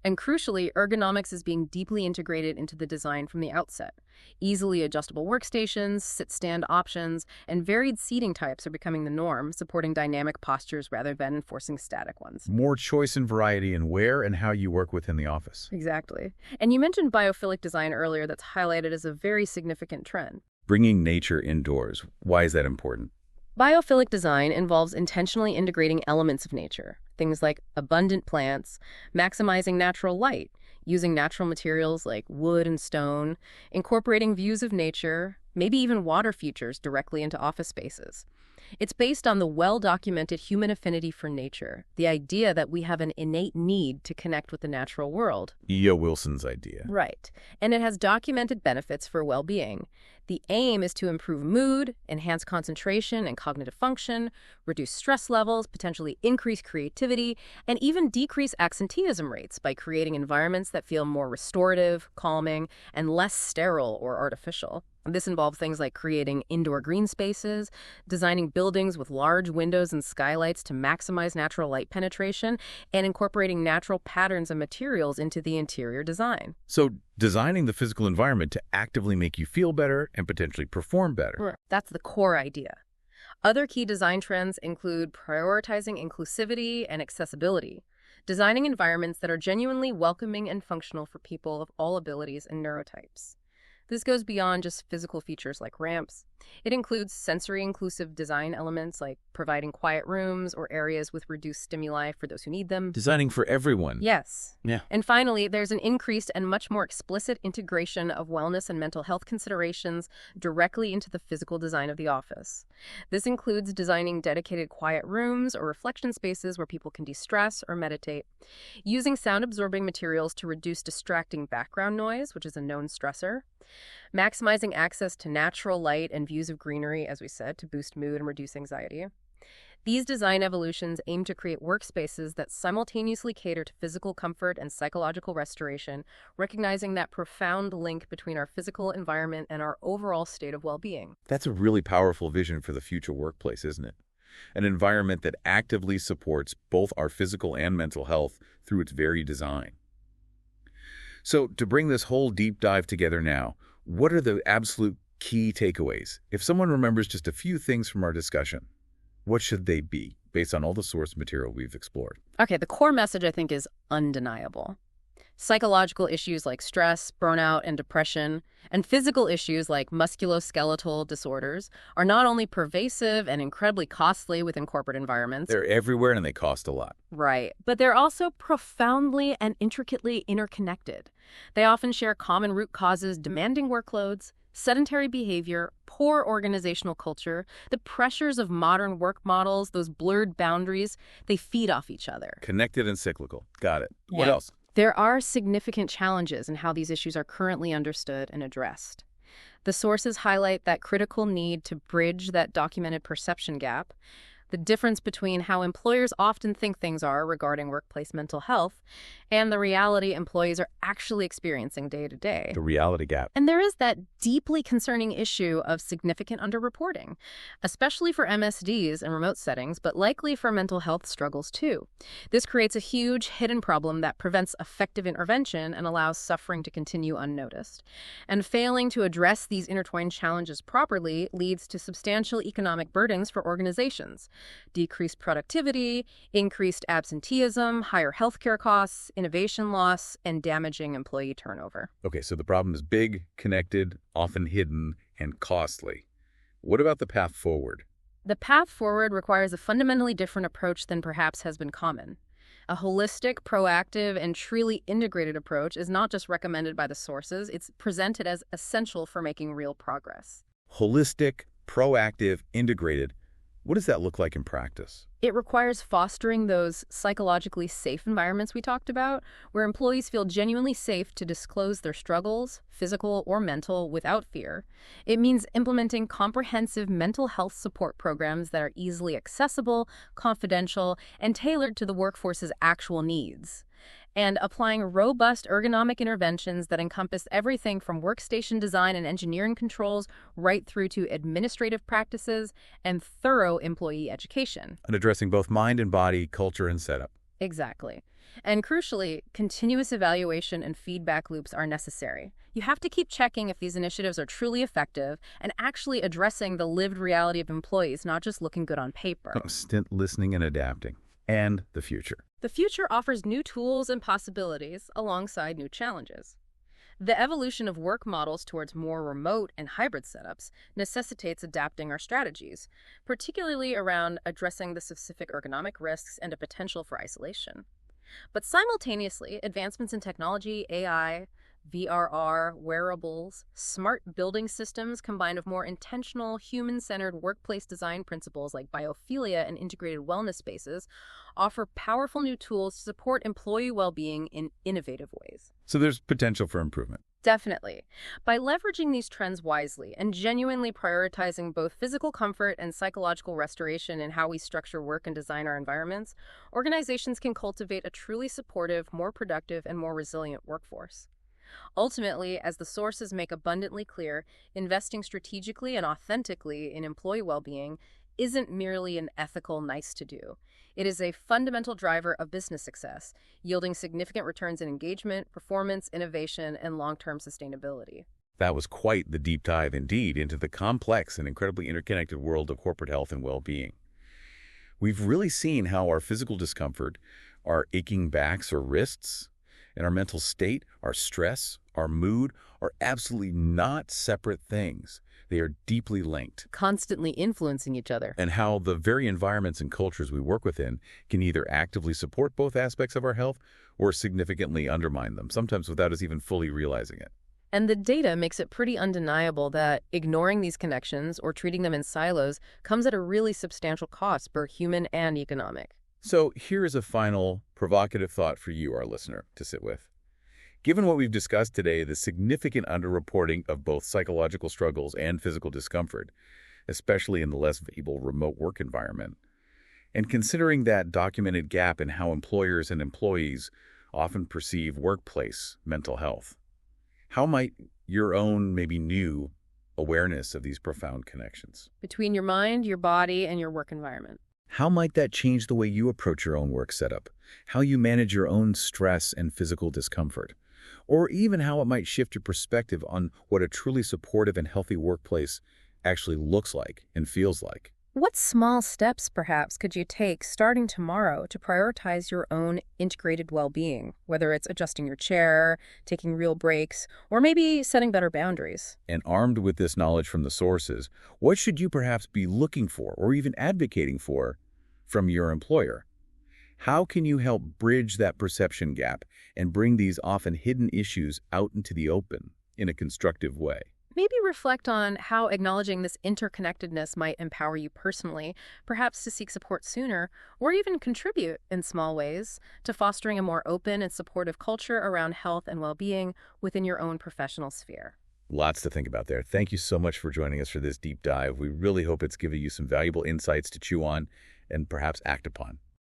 And crucially, ergonomics is being deeply integrated into the design from the outset. Easily adjustable workstations, sit-stand options, and varied seating types are becoming the norm, supporting dynamic postures rather than enforcing static ones. More choice and variety in where and how you work within the office. Exactly. And you mentioned biophilic design earlier that's highlighted as a very significant trend. Bringing nature indoors. Why is that important? Biophilic design involves intentionally integrating elements of nature, things like abundant plants, maximizing natural light, using natural materials like wood and stone, incorporating views of nature, maybe even water features directly into office spaces. It's based on the well-documented human affinity for nature, the idea that we have an innate need to connect with the natural world. E.O. Wilson's idea. Right. And it has documented benefits for well-being. The aim is to improve mood, enhance concentration and cognitive function, reduce stress levels, potentially increase creativity, and even decrease absenteeism rates by creating environments that feel more restorative, calming, and less sterile or artificial. This involves things like creating indoor green spaces, designing buildings with large windows and skylights to maximize natural light penetration, and incorporating natural patterns and materials into the interior design. So designing the physical environment to actively make you feel better and potentially perform better. That's the core idea. Other key design trends include prioritizing inclusivity and accessibility, designing environments that are genuinely welcoming and functional for people of all abilities and neurotypes. This goes beyond just physical features like ramps. It includes sensory-inclusive design elements like providing quiet rooms or areas with reduced stimuli for those who need them. Designing for everyone. Yes. Yeah. And finally, there's an increased and much more explicit integration of wellness and mental health considerations directly into the physical design of the office. This includes designing dedicated quiet rooms or reflection spaces where people can de-stress or meditate, using sound-absorbing materials to reduce distracting background noise, which is a known stressor, maximizing access to natural light and views of greenery, as we said, to boost mood and reduce anxiety. These design evolutions aim to create workspaces that simultaneously cater to physical comfort and psychological restoration, recognizing that profound link between our physical environment and our overall state of well-being. That's a really powerful vision for the future workplace, isn't it? An environment that actively supports both our physical and mental health through its very design. So, to bring this whole deep dive together now, what are the absolute key takeaways? If someone remembers just a few things from our discussion, what should they be, based on all the source material we've explored? Okay, the core message, I think, is undeniable. Psychological issues like stress, burnout, and depression, and physical issues like musculoskeletal disorders are not only pervasive and incredibly costly within corporate environments. They're everywhere and they cost a lot. Right, but they're also profoundly and intricately interconnected. They often share common root causes: demanding workloads, sedentary behavior, poor organizational culture, the pressures of modern work models, those blurred boundaries. They feed off each other. Connected and cyclical. Got it. Yeah. What else? There are significant challenges in how these issues are currently understood and addressed. The sources highlight that critical need to bridge that documented perception gap, the difference between how employers often think things are regarding workplace mental health and the reality employees are actually experiencing day to day. The reality gap. And there is that deeply concerning issue of significant underreporting, especially for MSDs in remote settings, but likely for mental health struggles too. This creates a huge hidden problem that prevents effective intervention and allows suffering to continue unnoticed. And failing to address these intertwined challenges properly leads to substantial economic burdens for organizations: decreased productivity, increased absenteeism, higher healthcare costs, innovation loss, and damaging employee turnover. Okay, so the problem is big, connected, often hidden, and costly. What about the path forward? The path forward requires a fundamentally different approach than perhaps has been common. A holistic, proactive, and truly integrated approach is not just recommended by the sources, it's presented as essential for making real progress. Holistic, proactive, integrated. What does that look like in practice? It requires fostering those psychologically safe environments we talked about, where employees feel genuinely safe to disclose their struggles, physical or mental, without fear. It means implementing comprehensive mental health support programs that are easily accessible, confidential, and tailored to the workforce's actual needs. And applying robust ergonomic interventions that encompass everything from workstation design and engineering controls right through to administrative practices and thorough employee education. And addressing both mind and body, culture and setup. Exactly. And crucially, continuous evaluation and feedback loops are necessary. You have to keep checking if these initiatives are truly effective and actually addressing the lived reality of employees, not just looking good on paper. Constant listening and adapting. And the future. The future offers new tools and possibilities alongside new challenges. The evolution of work models towards more remote and hybrid setups necessitates adapting our strategies, particularly around addressing the specific ergonomic risks and a potential for isolation. But simultaneously, advancements in technology, AI, VRR, wearables, smart building systems combined with more intentional, human-centered workplace design principles like biophilia and integrated wellness spaces offer powerful new tools to support employee well-being in innovative ways. So there's potential for improvement. Definitely. By leveraging these trends wisely and genuinely prioritizing both physical comfort and psychological restoration in how we structure work and design our environments, organizations can cultivate a truly supportive, more productive, and more resilient workforce. Ultimately, as the sources make abundantly clear, investing strategically and authentically in employee well-being isn't merely an ethical nice-to-do. It is a fundamental driver of business success, yielding significant returns in engagement, performance, innovation, and long-term sustainability. That was quite the deep dive indeed into the complex and incredibly interconnected world of corporate health and well-being. We've really seen how our physical discomfort, our aching backs or wrists, and our mental state, our stress, our mood, are absolutely not separate things. They are deeply linked. Constantly influencing each other. And how the very environments and cultures we work within can either actively support both aspects of our health or significantly undermine them, sometimes without us even fully realizing it. And the data makes it pretty undeniable that ignoring these connections or treating them in silos comes at a really substantial cost, both human and economic. So here is a final provocative thought for you, our listener, to sit with. Given what we've discussed today, the significant underreporting of both psychological struggles and physical discomfort, especially in the less able remote work environment, and considering that documented gap in how employers and employees often perceive workplace mental health, how might your own, maybe new, awareness of these profound connections Between your mind, your body, and your work environment. How might that change the way you approach your own work setup, how you manage your own stress and physical discomfort, or even how it might shift your perspective on what a truly supportive and healthy workplace actually looks like and feels like? What small steps, perhaps, could you take starting tomorrow to prioritize your own integrated well-being, whether it's adjusting your chair, taking real breaks, or maybe setting better boundaries? And armed with this knowledge from the sources, what should you perhaps be looking for or even advocating for from your employer? How can you help bridge that perception gap and bring these often hidden issues out into the open in a constructive way? Maybe reflect on how acknowledging this interconnectedness might empower you personally, perhaps to seek support sooner, or even contribute in small ways to fostering a more open and supportive culture around health and well-being within your own professional sphere. Lots to think about there. Thank you so much for joining us for this deep dive. We really hope it's given you some valuable insights to chew on and perhaps act upon.